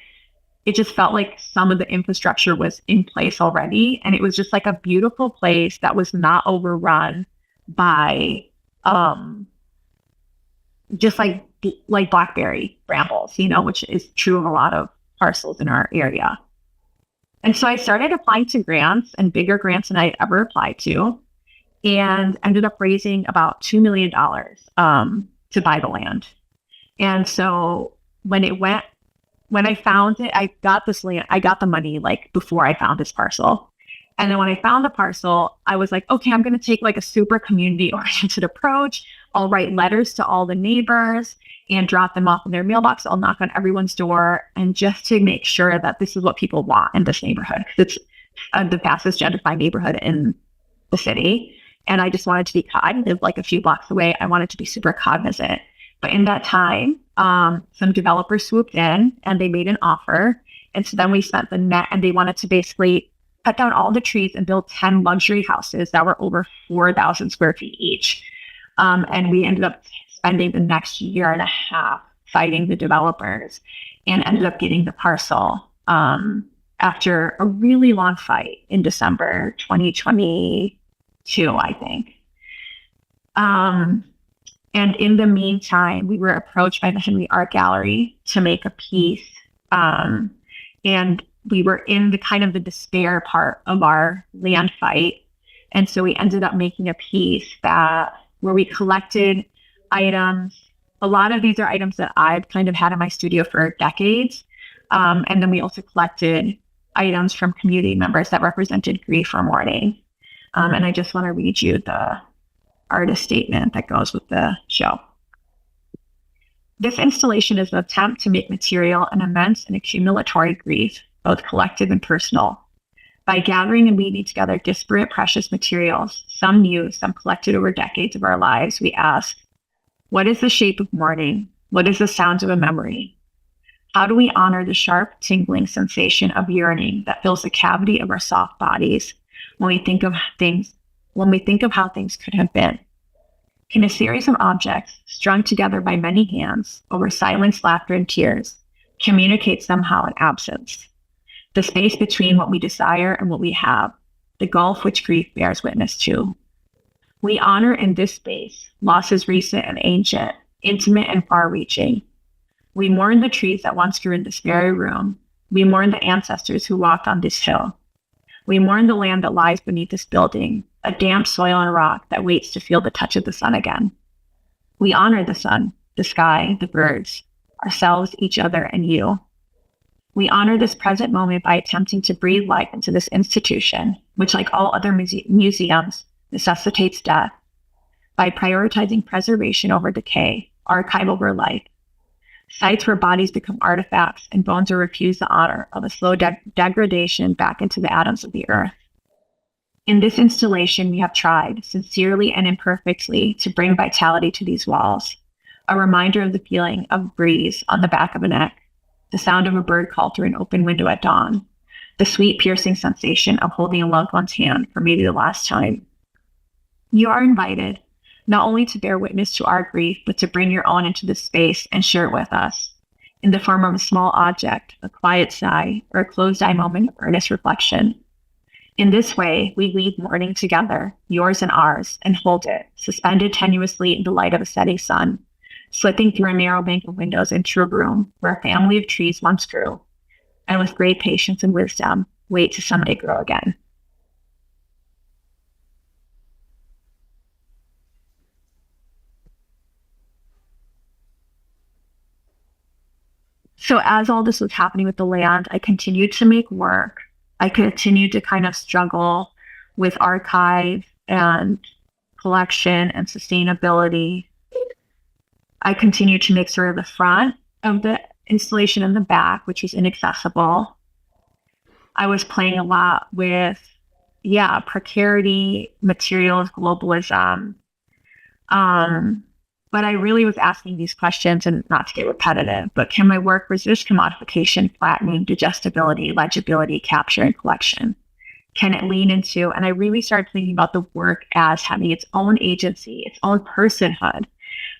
it just felt like some of the infrastructure was in place already. And it was just like a beautiful place that was not overrun by, just like blackberry brambles, which is true of a lot of parcels in our area. And so I started applying to grants and bigger grants than I ever applied to, and ended up raising about $2 million to buy the land. And so when I found it, I got this land, I got the money like before I found this parcel. And then when I found the parcel, I was like, okay, I'm going to take like a super community oriented approach. I'll write letters to all the neighbors and drop them off in their mailbox. I'll knock on everyone's door, and just to make sure that this is what people want in this neighborhood. It's the fastest gentrified neighborhood in the city. And I just wanted to be, I live like a few blocks away. I wanted to be super cognizant. But in that time, some developers swooped in and they made an offer. And so then we spent the net, and they wanted to basically cut down all the trees and build 10 luxury houses that were over 4,000 square feet each. And we ended up spending the next year and a half fighting the developers, and ended up getting the parcel after a really long fight in December 2022, I think. And in the meantime, we were approached by the Henry Art Gallery to make a piece. And we were in the kind of the despair part of our land fight. And so we ended up making a piece where we collected items. A lot of these are items that I've kind of had in my studio for decades. And then we also collected items from community members that represented grief or mourning. And I just want to read you the artist statement that goes with the show. This installation is an attempt to make material an immense and accumulatory grief, both collective and personal. By gathering and weaving together disparate precious materials, some new, some collected over decades of our lives, we ask, what is the shape of mourning? What is the sound of a memory? How do we honor the sharp, tingling sensation of yearning that fills the cavity of our soft bodies when we think of how things could have been? Can a series of objects, strung together by many hands over silence, laughter, and tears, communicate somehow an absence? The space between what we desire and what we have, the gulf which grief bears witness to. We honor in this space losses recent and ancient, intimate and far-reaching. We mourn the trees that once grew in this very room, We mourn the ancestors who walked on this hill. We mourn the land that lies beneath this building, a damp soil and rock that waits to feel the touch of the sun again. We honor the sun, the sky, the birds, ourselves, each other, and you. We honor this present moment by attempting to breathe life into this institution, which, like all other museums, necessitates death, by prioritizing preservation over decay, archive over life, sites where bodies become artifacts and bones are refused the honor of a slow degradation back into the atoms of the earth. In this installation, we have tried, sincerely and imperfectly, to bring vitality to these walls, a reminder of the feeling of breeze on the back of a neck, the sound of a bird call through an open window at dawn, the sweet, piercing sensation of holding a loved one's hand for maybe the last time. You are invited, not only to bear witness to our grief, but to bring your own into this space and share it with us, in the form of a small object, a quiet sigh, or a closed-eye moment of earnest reflection. In this way, we leave mourning together, yours and ours, and hold it, suspended tenuously in the light of a setting sun, slipping through a narrow bank of windows into a room where a family of trees once grew, and with great patience and wisdom, wait to someday grow again. So as all this was happening with the land, I continued to make work. I continued to kind of struggle with archive and collection and sustainability. I continued to make sort of the front of the installation and the back, which was inaccessible. I was playing a lot with, precarity, materials, globalism. But I really was asking these questions, and not to get repetitive, but can my work resist commodification, flattening, digestibility, legibility, capture, and collection? Can it lean into, and I really started thinking about the work as having its own agency, its own personhood.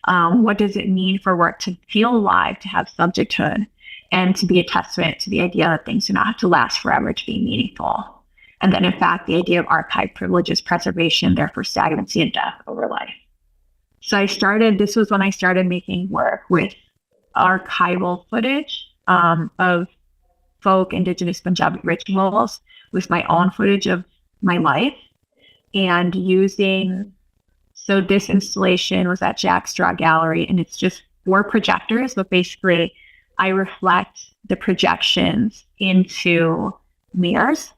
What does it mean for work to feel alive, to have subjecthood, and to be a testament to the idea that things do not have to last forever to be meaningful? And then, in fact, the idea of archive privilege is preservation, therefore stagnancy and death over life. So this was when I started making work with archival footage of folk Indigenous Panjabi rituals, with my own footage of my life, and so this installation was at Jack Straw Gallery, and it's just 4 projectors, but basically I reflect the projections into mirrors,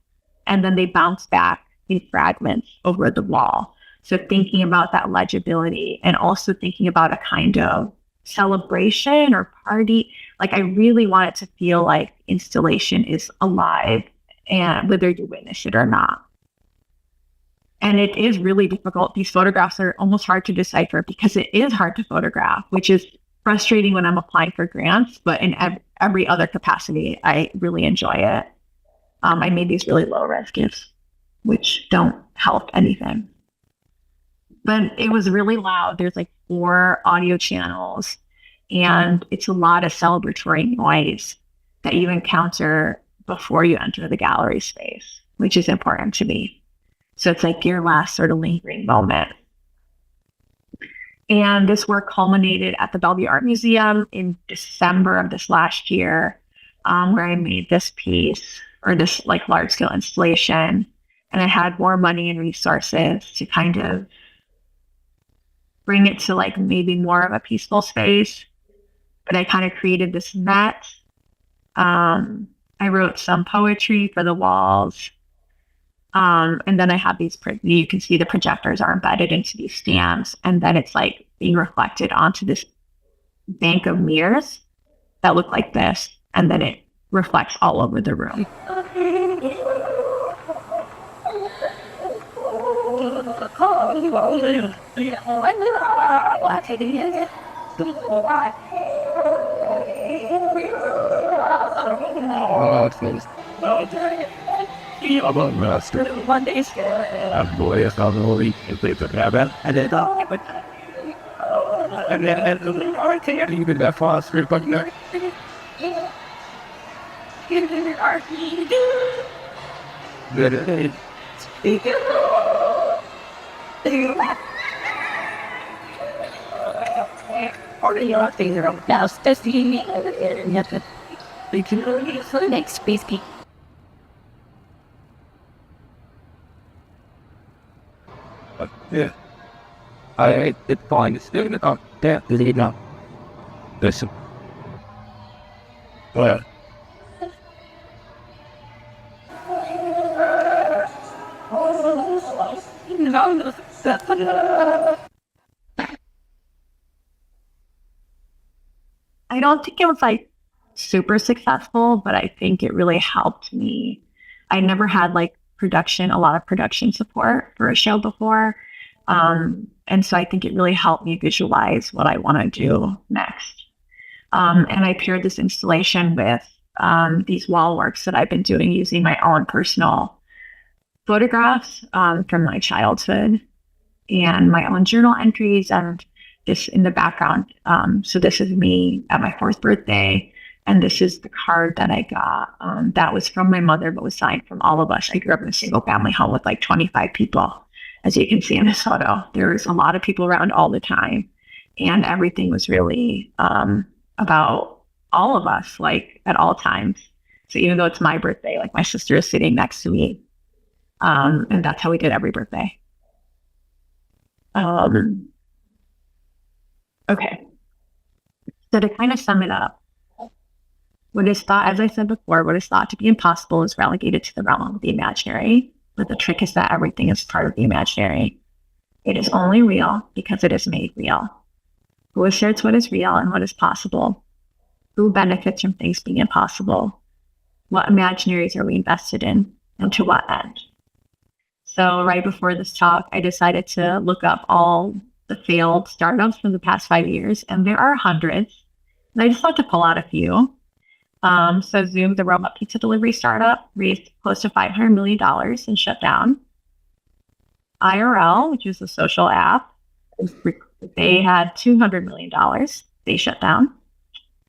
and then they bounce back in fragments over the wall. So thinking about that legibility, and also thinking about a kind of celebration or party. Like, I really want it to feel like installation is alive, and whether you witness it or not. And it is really difficult. These photographs are almost hard to decipher because it is hard to photograph, which is frustrating when I'm applying for grants, but in every other capacity, I really enjoy it. I made these really low-res GIFs, which don't help anything. But it was really loud. There's like 4 audio channels, and it's a lot of celebratory noise that you encounter before you enter the gallery space, which is important to me. So it's like your last sort of lingering moment. And this work culminated at the Bellevue Art Museum in December of this last year, where I made this piece, or this like large scale installation. And I had more money and resources to kind of bring it to like maybe more of a peaceful space. But I kind of created this net. I wrote some poetry for the walls. And then I have these, you can see the projectors are embedded into these stands, and then it's like being reflected onto this bank of mirrors that look like this, and then it reflects all over the room. About master. One day, I'm boy, I found only if they could have it. And then, I can't even that fast, but no. Next, please, Pete. Yeah. I it's fine. It's doing it up there. Lead now. Listen. Well. I don't think it was like super successful, but I think it really helped me. I never had like a lot of production support for a show before. And so I think it really helped me visualize what I want to do next. And I paired this installation with these wall works that I've been doing using my own personal photographs from my childhood and my own journal entries and this in the background. So this is me at my 4th birthday. And this is the card that I got that was from my mother, but was signed from all of us. I grew up in a single family home with like 25 people. As you can see in this photo, there was a lot of people around all the time. And everything was really about all of us, like at all times. So even though it's my birthday, like my sister is sitting next to me. And that's how we did every birthday. Okay. So to kind of sum it up, what is thought, as I said before, what is thought to be impossible is relegated to the realm of the imaginary. But the trick is that everything is part of the imaginary. It is only real because it is made real. Who asserts what is real and what is possible? Who benefits from things being impossible? What imaginaries are we invested in? And to what end? So right before this talk, I decided to look up all the failed startups from the past 5 years, and there are hundreds. And I just want to pull out a few. So Zoom, the robot pizza delivery startup, raised close to $500 million and shut down. IRL, which is a social app, they had $200 million. They shut down.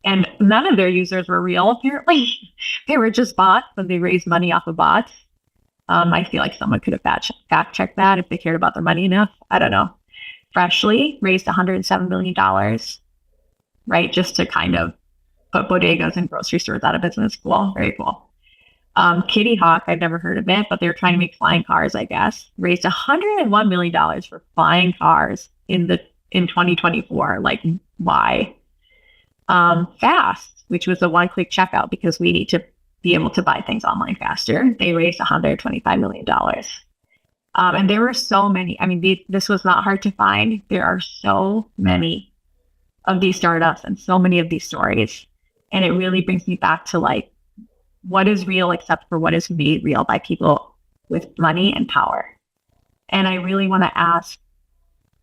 And none of their users were real, apparently. They were just bots, and they raised money off of bots. I feel like someone could have fact-checked that if they cared about their money enough. I don't know. Freshly raised $107 million, right? Just to kind of put bodegas and grocery stores out of business. Cool. Very cool. Kitty Hawk, I've never heard of it, but they're trying to make flying cars, I guess. Raised $101 million for flying cars in 2024. Like, why? Fast, which was a one-click checkout because we need to be able to buy things online faster. They raised $125 million. And there were so many. I mean, this was not hard to find. There are so many of these startups and so many of these stories. And it really brings me back to like, what is real except for what is made real by people with money and power? And I really want to ask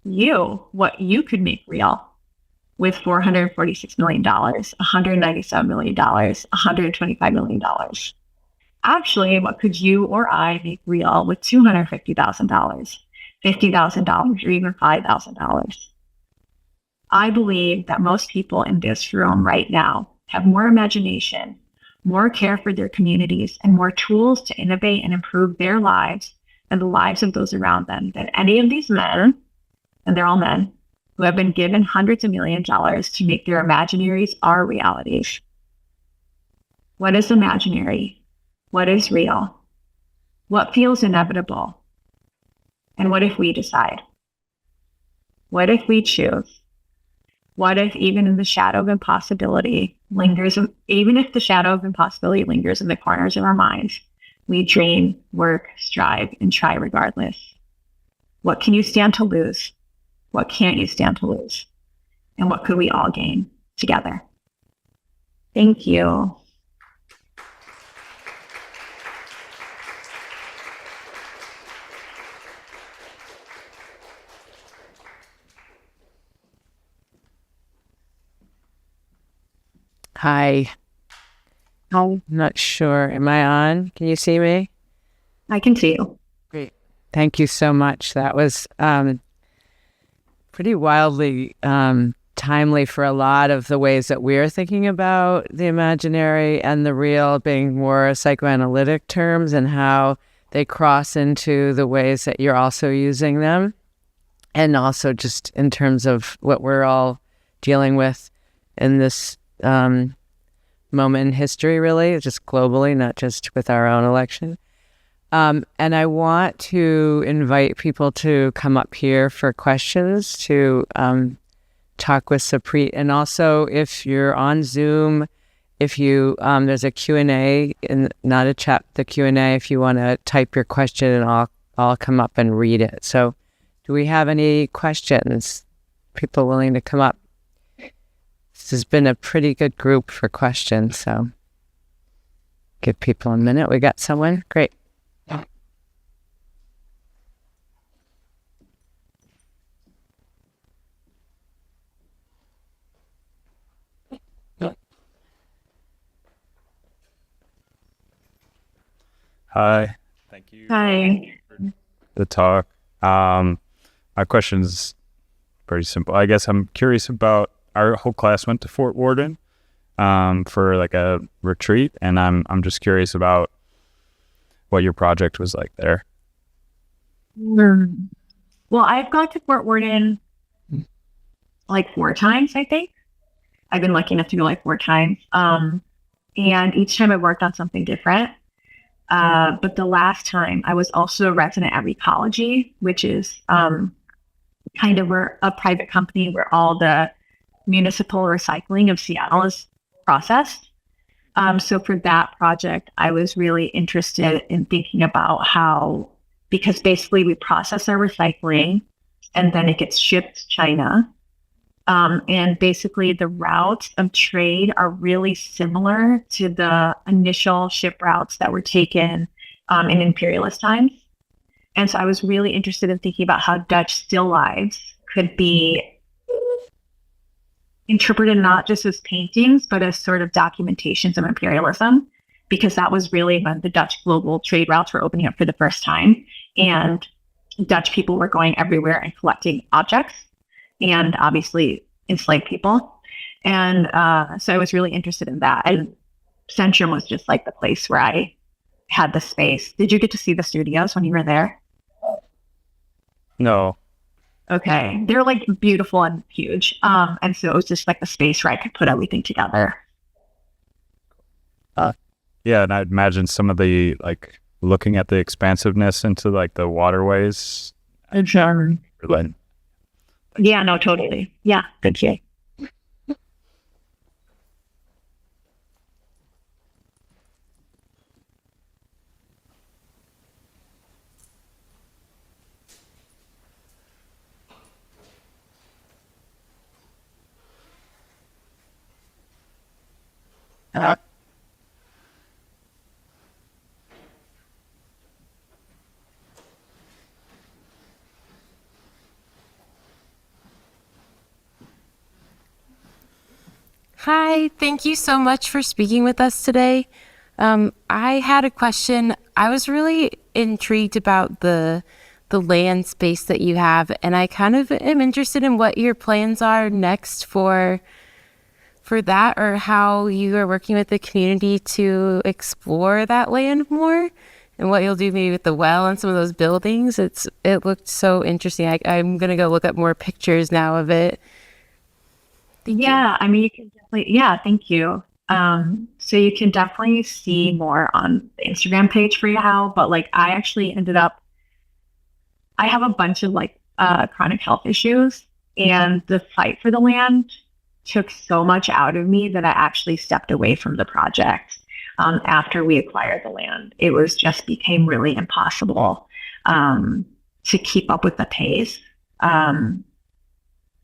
you what you could make real with $446 million, $197 million, $125 million. Actually, what could you or I make real with $250,000, $50,000, or even $5,000? I believe that most people in this room right now have more imagination, more care for their communities, and more tools to innovate and improve their lives and the lives of those around them than any of these men, and they're all men, who have been given hundreds of millions of dollars to make their imaginaries our realities. What is imaginary? What is real? What feels inevitable? And what if we decide? What if we choose? What if even if the shadow of impossibility lingers in the corners of our minds, we dream, work, strive, and try regardless? What can you stand to lose? What can't you stand to lose? And what could we all gain together? Thank you. Hi. I'm not sure. Am I on? Can you see me? I can see you. Great. Thank you so much. That was pretty wildly timely for a lot of the ways that we're thinking about the imaginary and the real being more psychoanalytic terms and how they cross into the ways that you're also using them. And also just in terms of what we're all dealing with in this moment in history, really, just globally, not just with our own election. And I want to invite people to come up here for questions, to talk with Satpreet. And also, if you're on Zoom, if you there's a Q&A, and not a chat, the Q&A, if you want to type your question, and I'll come up and read it. So do we have any questions? People willing to come up? This has been a pretty good group for questions, so give people a minute. We got someone? Great. Hi. Thank you. Hi. For the talk. My question's pretty simple. I guess I'm curious about, our whole class went to Fort Worden for like a retreat, and I'm just curious about what your project was like there. Well, I've gone to Fort Worden like 4 times, I think. I've been lucky enough to go like 4 times. And each time I worked on something different. But the last time I was also a resident at Recology, which is kind of a private company where all the municipal recycling of Seattle is processed. So for that project, I was really interested in thinking about how, because basically we process our recycling and then it gets shipped to China. And basically the routes of trade are really similar to the initial ship routes that were taken in imperialist times. And so I was really interested in thinking about how Dutch still lives could be interpreted not just as paintings, but as sort of documentations of imperialism, because that was really when the Dutch global trade routes were opening up for the first time. And Dutch people were going everywhere and collecting objects, and obviously enslaved people. And so I was really interested in that. And Centrum was just like the place where I had the space. Did you get to see the studios when you were there? No. Okay. They're like beautiful and huge. And so it was just like the space where I could put everything together. Yeah, and I'd imagine some of the, like, looking at the expansiveness into like the waterways. Sure. Like, Yeah, no, totally. Yeah, good kid. Hi, thank you so much for speaking with us today. I had a question. I was really intrigued about the land space that you have, and I kind of am interested in what your plans are next for that, or how you are working with the community to explore that land more, and what you'll do maybe with the well and some of those buildings. It looked so interesting. I'm gonna go look up more pictures now of it. Yeah, I mean, you can definitely, yeah, thank you. So you can definitely see more on the Instagram page for Yahoo, but like I actually I have a bunch of like chronic health issues, and the fight for the land took so much out of me that I actually stepped away from the project after we acquired the land. It was just became really impossible to keep up with the pace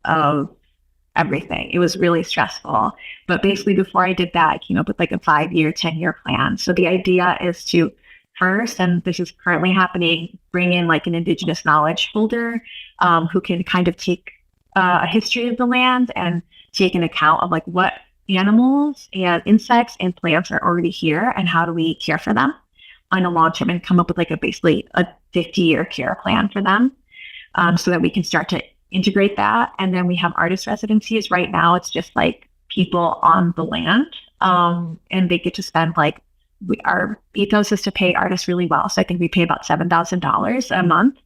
of everything. It was really stressful. But basically, before I did that, I came up with like a 5-year, 10-year plan. So the idea is to first, and this is currently happening, bring in like an Indigenous knowledge holder who can kind of take a history of the land and take an account of like what animals and insects and plants are already here and how do we care for them on a long term, and come up with like basically a 50-year care plan for them so that we can start to integrate that. And then we have artist residencies. Right now, it's just like people on the land, and they get to spend like, our ethos is to pay artists really well. So I think we pay about $7,000 a month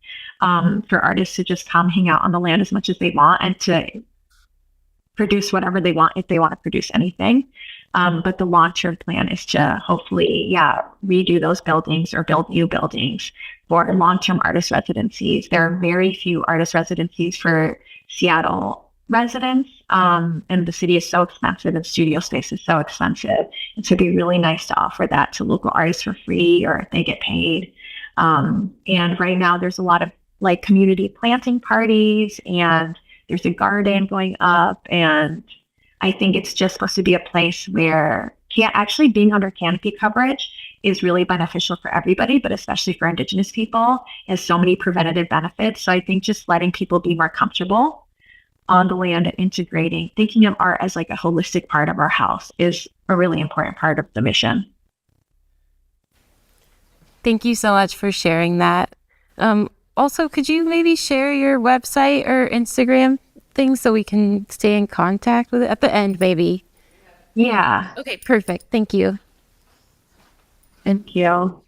for artists to just come hang out on the land as much as they want and to produce whatever they want, if they want to produce anything. But the long-term plan is to hopefully, redo those buildings or build new buildings for long-term artist residencies. There are very few artist residencies for Seattle residents, and the city is so expensive and studio space is so expensive. And so it'd be really nice to offer that to local artists for free or if they get paid. And right now there's a lot of like community planting parties and there's a garden going up, and I think it's just supposed to be a place where actually being under canopy coverage is really beneficial for everybody, but especially for Indigenous people, has so many preventative benefits. So I think just letting people be more comfortable on the land and integrating, thinking of art as like a holistic part of our house is a really important part of the mission. Thank you so much for sharing that. Also, could you maybe share your website or Instagram things so we can stay in contact with it at the end, maybe? Yeah. Okay, perfect. Thank you. Thank you.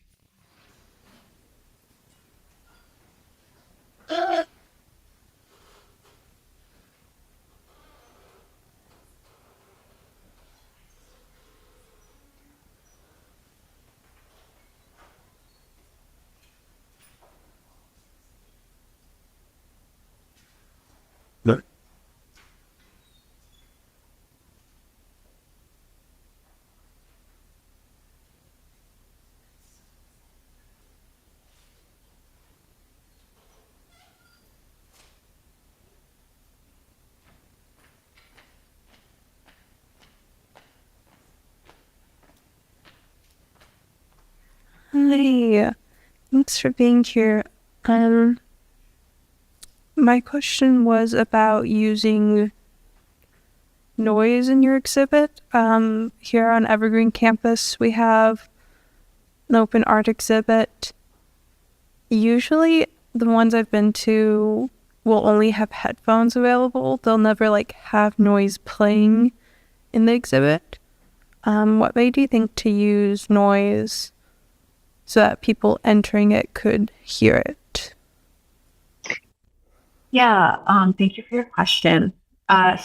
Look. Hi, thanks for being here. My question was about using noise in your exhibit. Here on Evergreen campus, we have an open art exhibit. Usually, the ones I've been to will only have headphones available. They'll never have noise playing in the exhibit. What made you think to use noise so that people entering it could hear it? Yeah, thank you for your question.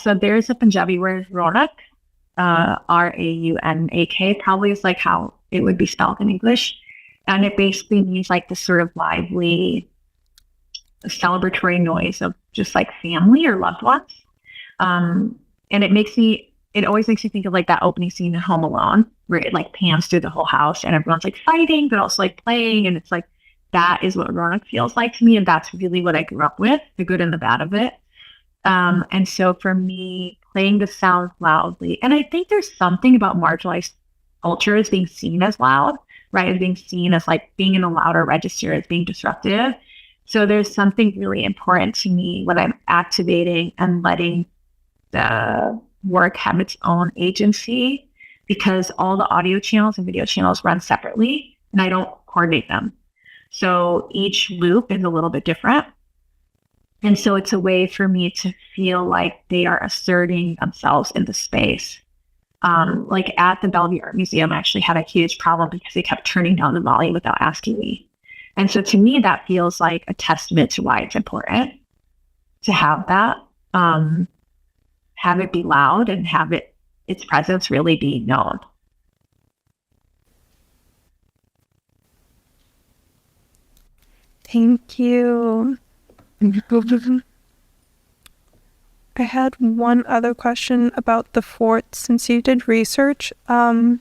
So there's a Panjabi word, Raunak, Raunak, probably is like how it would be spelled in English. And it basically means like this sort of lively, celebratory noise of just like family or loved ones. And it always makes me think of like that opening scene in Home Alone, where it like pans through the whole house and everyone's like fighting, but also like playing. And it's like, that is what Raunak feels like to me. And that's really what I grew up with, the good and the bad of it. And so for me, playing the sound loudly, and I think there's something about marginalized culture as being seen as loud, right? As being seen as like being in a louder register as being disruptive. So there's something really important to me when I'm activating and letting the work have its own agency, because all the audio channels and video channels run separately and I don't coordinate them. So each loop is a little bit different. And so it's a way for me to feel like they are asserting themselves in the space. Like at the Bellevue Art Museum, I actually had a huge problem because they kept turning down the volume without asking me. And so to me, that feels like a testament to why it's important to have that, have it be loud and have its presence really be known. Thank you. I had one other question about the fort. Since you did research, did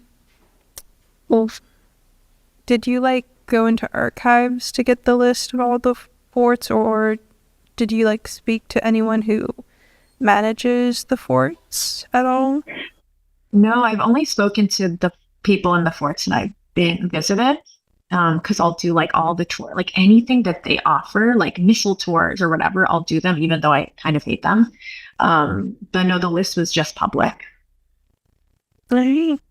you go into archives to get the list of all the forts, or did you speak to anyone who manages the forts at all? No, I've only spoken to the people in the forts that I've been visited. Because I'll do all the tour, anything that they offer, like missile tours or whatever, I'll do them, even though I kind of hate them. But no, the list was just public. Thank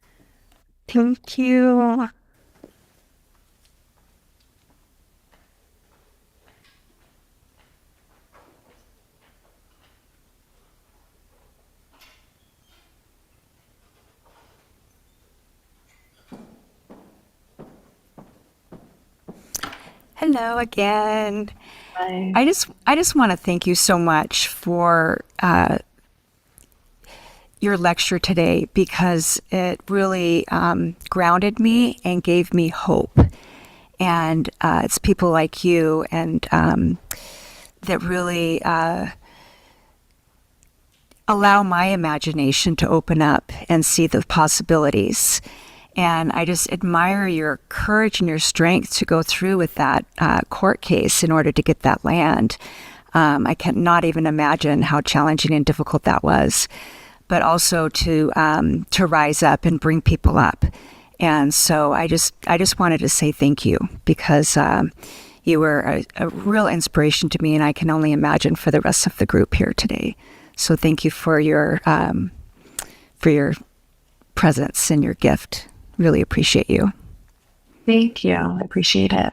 you. Hello again. Hi. I just want to thank you so much for your lecture today because it really grounded me and gave me hope. And it's people like you and that really allow my imagination to open up and see the possibilities. And I just admire your courage and your strength to go through with that court case in order to get that land. I cannot even imagine how challenging and difficult that was, but also to rise up and bring people up. And so I just wanted to say thank you because you were a real inspiration to me, and I can only imagine for the rest of the group here today. So thank you for your presence and your gift. Really appreciate you. Thank you. I appreciate it.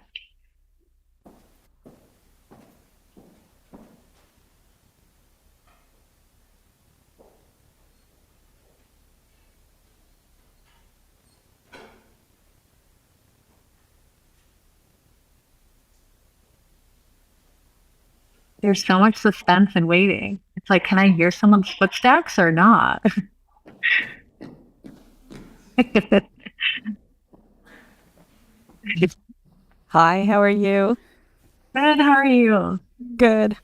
There's so much suspense and waiting. It's like, can I hear someone's footsteps or not? Hi, how are you? Good, how are you? Good.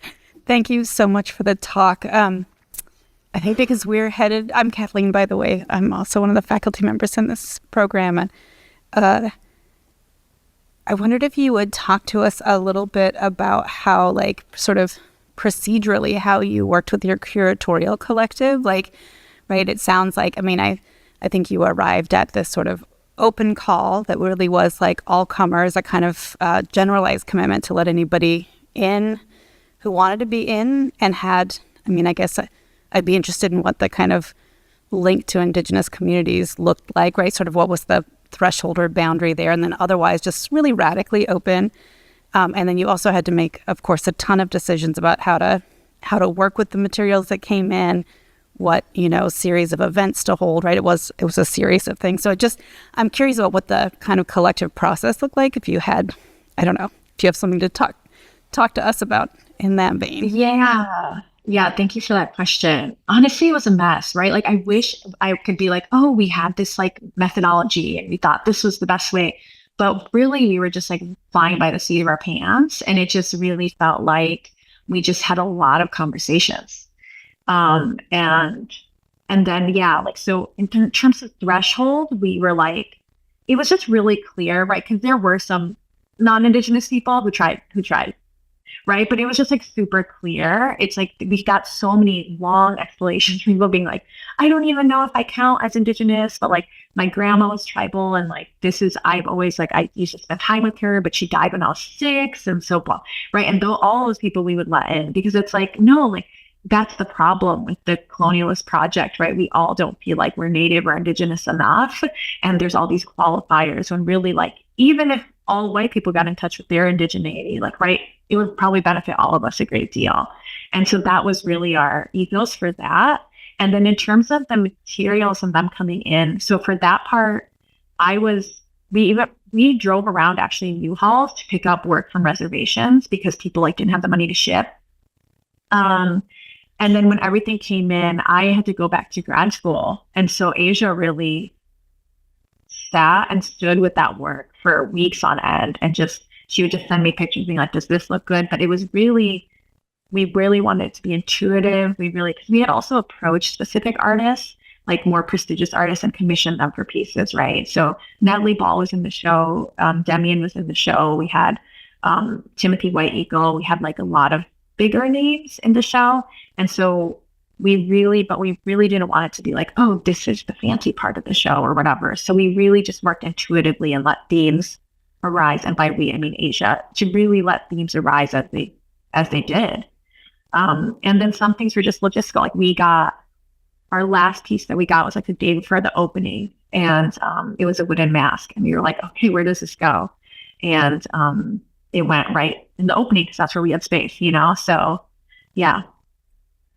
Thank you so much for the talk. I think because I'm Kathleen, by the way. I'm also one of the faculty members in this program. And I wondered if you would talk to us a little bit about how, like, sort of procedurally, how you worked with your curatorial collective. Like, right, it sounds like, I think you arrived at this sort of open call that really was like all comers, a kind of generalized commitment to let anybody in who wanted to be in and had, I guess I'd be interested in what the kind of link to Indigenous communities looked like, right? Sort of what was the threshold or boundary there, and then otherwise just really radically open. And then you also had to make, of course, a ton of decisions about how to work with the materials that came in, what, series of events to hold, right? It was a series of things. So I'm curious about what the kind of collective process looked like, if you had, I don't know, if you have something to talk to us about in that vein. Yeah, thank you for that question. Honestly, it was a mess, right? Like, I wish I could be like, oh, we had this like methodology and we thought this was the best way. But really, we were just like flying by the seat of our pants. And it just really felt like we just had a lot of conversations. And then, yeah, like, so in terms of threshold, we were like, it was just really clear, right? Because there were some non-Indigenous people who tried, right? But it was just like super clear. It's like we got so many long explanations from people being like, I don't even know if I count as Indigenous, but like my grandma was tribal and like I've always like, I used to spend time with her, but she died when I was 6 and so blah, right? And though all those people we would let in because it's like, no, like that's the problem with the colonialist project, right? We all don't feel like we're Native or Indigenous enough. And there's all these qualifiers when really like, even if all white people got in touch with their indigeneity, like, right, it would probably benefit all of us a great deal. And so that was really our ethos for that. And then in terms of the materials and them coming in, so for that part, we drove around actually in U-Hauls to pick up work from reservations because people like didn't have the money to ship. And then when everything came in, I had to go back to grad school. And so Asia really sat and stood with that work for weeks on end and she would just send me pictures being like, does this look good? But it was really, we really wanted it to be intuitive. Because we had also approached specific artists, like more prestigious artists, and commissioned them for pieces, right? So Natalie Ball was in the show. Demian was in the show. We had Timothy White Eagle. We had like a lot of bigger names in the show. And so we really didn't want it to be like, oh, this is the fancy part of the show or whatever. So we really just worked intuitively and let themes arise. And by we, I mean Asia, to really let themes arise as they did. And then some things were just logistical. Like we got our last piece that we got was like the day before the opening. And it was a wooden mask. And we were like, okay, where does this go? And it went right in the opening because that's where we had space, So yeah.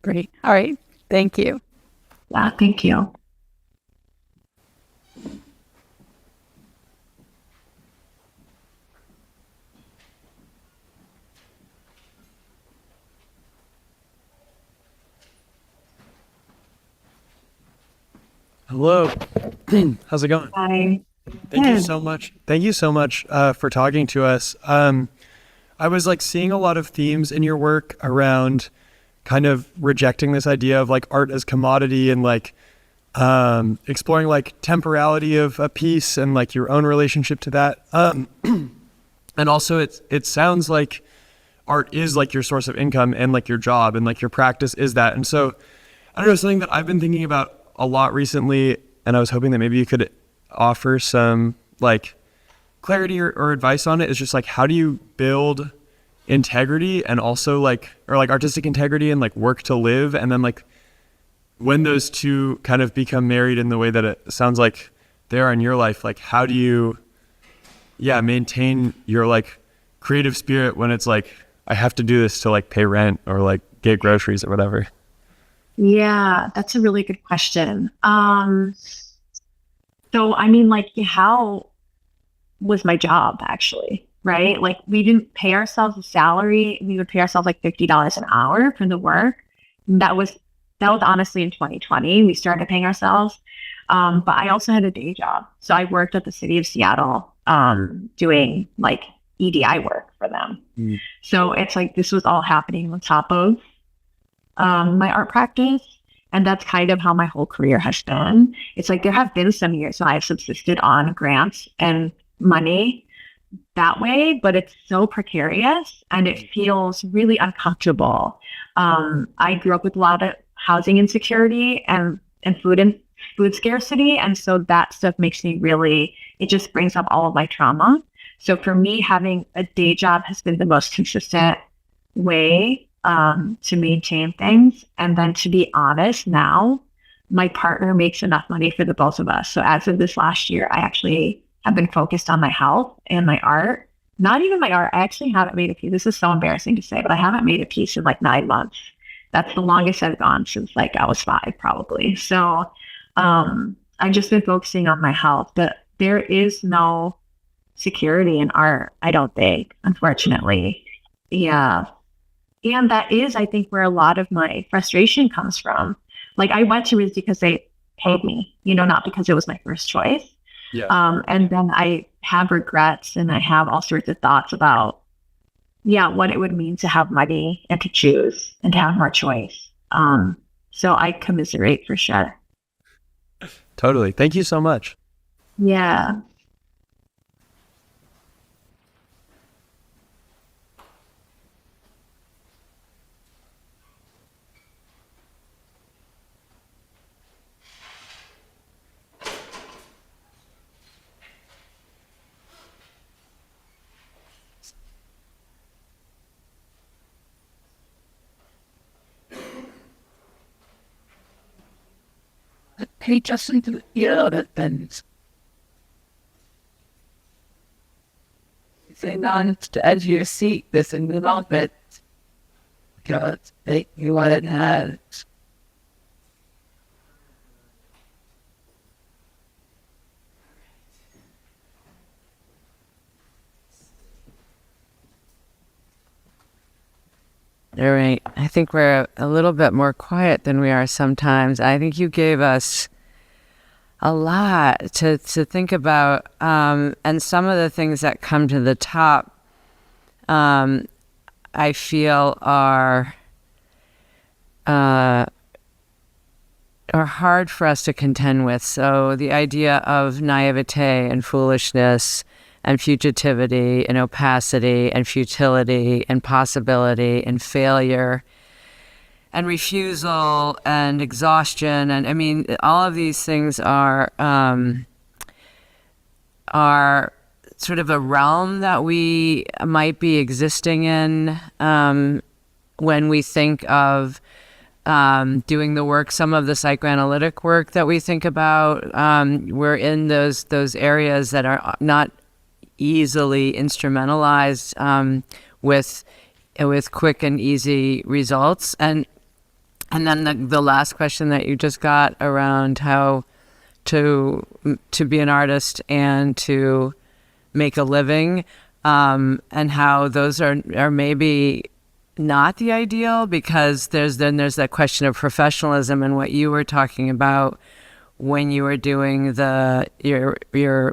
Great. All right. Thank you. Yeah, thank you. Hello. How's it going? Hi. Thank you Good. so much. Thank you so much for talking to us. I was like seeing a lot of themes in your work around kind of rejecting this idea of like art as commodity and like exploring like temporality of a piece and like your own relationship to that. And also it sounds like art is like your source of income and like your job and like your practice is that. And so I don't know, something that I've been thinking about a lot recently, and I was hoping that maybe you could offer some like clarity or advice on it, is just like, how do you build integrity and also like, or like artistic integrity and like work to live? And then like when those two kind of become married in the way that it sounds like they are in your life, like how do you, maintain your like creative spirit when it's like, I have to do this to like pay rent or like get groceries or whatever? Yeah, that's a really good question. So I mean, like, how was my job actually, right? Like, we didn't pay ourselves a salary. We would pay ourselves like $50 an hour for the work. That was honestly in 2020. We started paying ourselves. But I also had a day job. So I worked at the city of Seattle, doing like EDI work for them. So it's like this was all happening on top of my art practice. And that's kind of how my whole career has been. It's like there have been some years when I've subsisted on grants and money that way, but it's so precarious and it feels really uncomfortable. I grew up with a lot of housing insecurity and food scarcity. And so that stuff makes me really, it just brings up all of my trauma. So for me, having a day job has been the most consistent way to maintain things. And then to be honest, now my partner makes enough money for the both of us. So as of this last year, I actually have been focused on my health and my art. Not even my art. I actually haven't made a piece. This is so embarrassing to say, but I haven't made a piece in like 9 months. That's the longest I've gone since like I was 5 probably. So I've just been focusing on my health, but there is no security in art, I don't think, unfortunately. Yeah. And that is, I think, where a lot of my frustration comes from. Like, I went to RISD because they paid me, not because it was my first choice. Yeah. And then I have regrets and I have all sorts of thoughts about, what it would mean to have money and to choose and to have more choice. So I commiserate for sure. Totally. Thank you so much. Yeah. He just need to hear that things. Say not as you seek this in the moment. God, make you what it has. All right. I think we're a little bit more quiet than we are sometimes. I think you gave us a lot to think about. And some of the things that come to the top, I feel are hard for us to contend with. So the idea of naivete and foolishness and fugitivity and opacity and futility and possibility and failure and refusal and exhaustion. And I mean, all of these things are sort of a realm that we might be existing in when we think of doing the work, some of the psychoanalytic work that we think about. We're in those areas that are not easily instrumentalized with quick and easy results. And then the last question that you just got around how to be an artist and to make a living, and how those are maybe not the ideal, because there's that question of professionalism and what you were talking about when you were doing your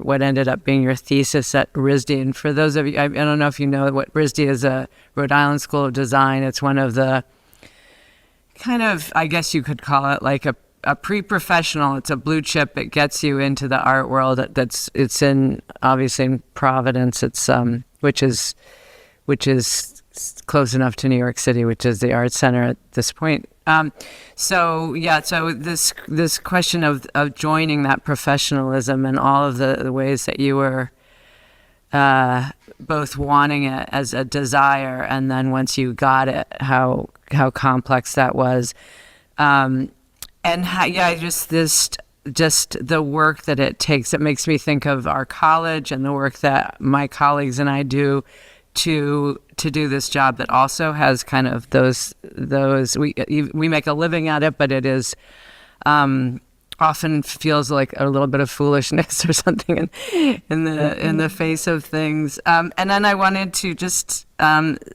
what ended up being your thesis at RISD. And for those of you, I don't know if you know what RISD is, a Rhode Island School of Design. It's one of the kind of, I guess you could call it like a pre-professional. It's a blue chip. It gets you into the art world. It's in, obviously, in Providence. It's which is close enough to New York City, which is the art center at this point. So this question of joining that professionalism and all of the ways that you were both wanting it as a desire, and then once you got it, how complex that was. And how, just the work that it takes. It makes me think of our college and the work that my colleagues and I do to do this job that also has kind of those we make a living at it, but it is often feels like a little bit of foolishness or something in the face of things. And then I wanted to just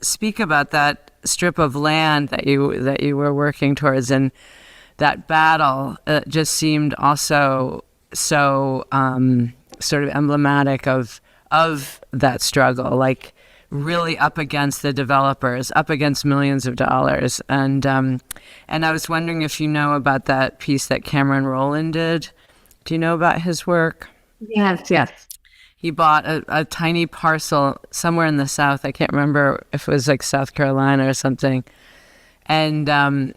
speak about that strip of land that you were working towards, and that battle just seemed also so sort of emblematic of that struggle, like really up against the developers, up against millions of dollars. And I was wondering if you know about that piece that Cameron Rowland did. Do you know about his work? Yes. He bought a tiny parcel somewhere in the South. I can't remember if it was like South Carolina or something. And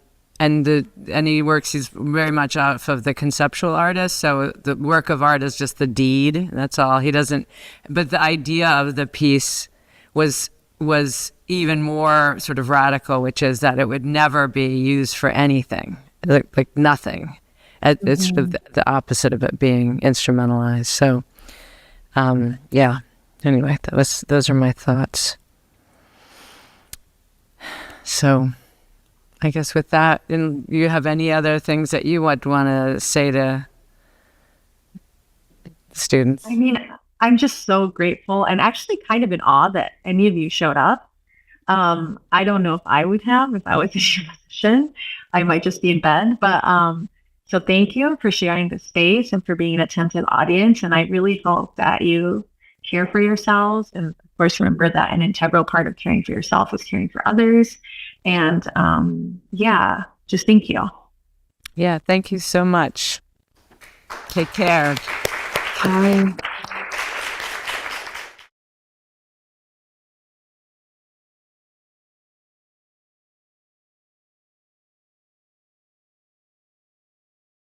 he works, he's very much off of the conceptual artist. So the work of art is just the deed. That's all. He doesn't, but the idea of the piece was even more sort of radical, which is that it would never be used for anything, like nothing. It's sort of the opposite of it being instrumentalized. So, anyway, those are my thoughts. So I guess with that, and you have any other things that you would want to say to students? I mean, I'm just so grateful and actually kind of in awe that any of you showed up. I don't know if I would have if I was in your position. I might just be in bed. But so thank you for sharing the space and for being an attentive audience. And I really hope that you care for yourselves. And of course, remember that an integral part of caring for yourself is caring for others. And just thank you. Yeah, thank you so much. Take care. Bye.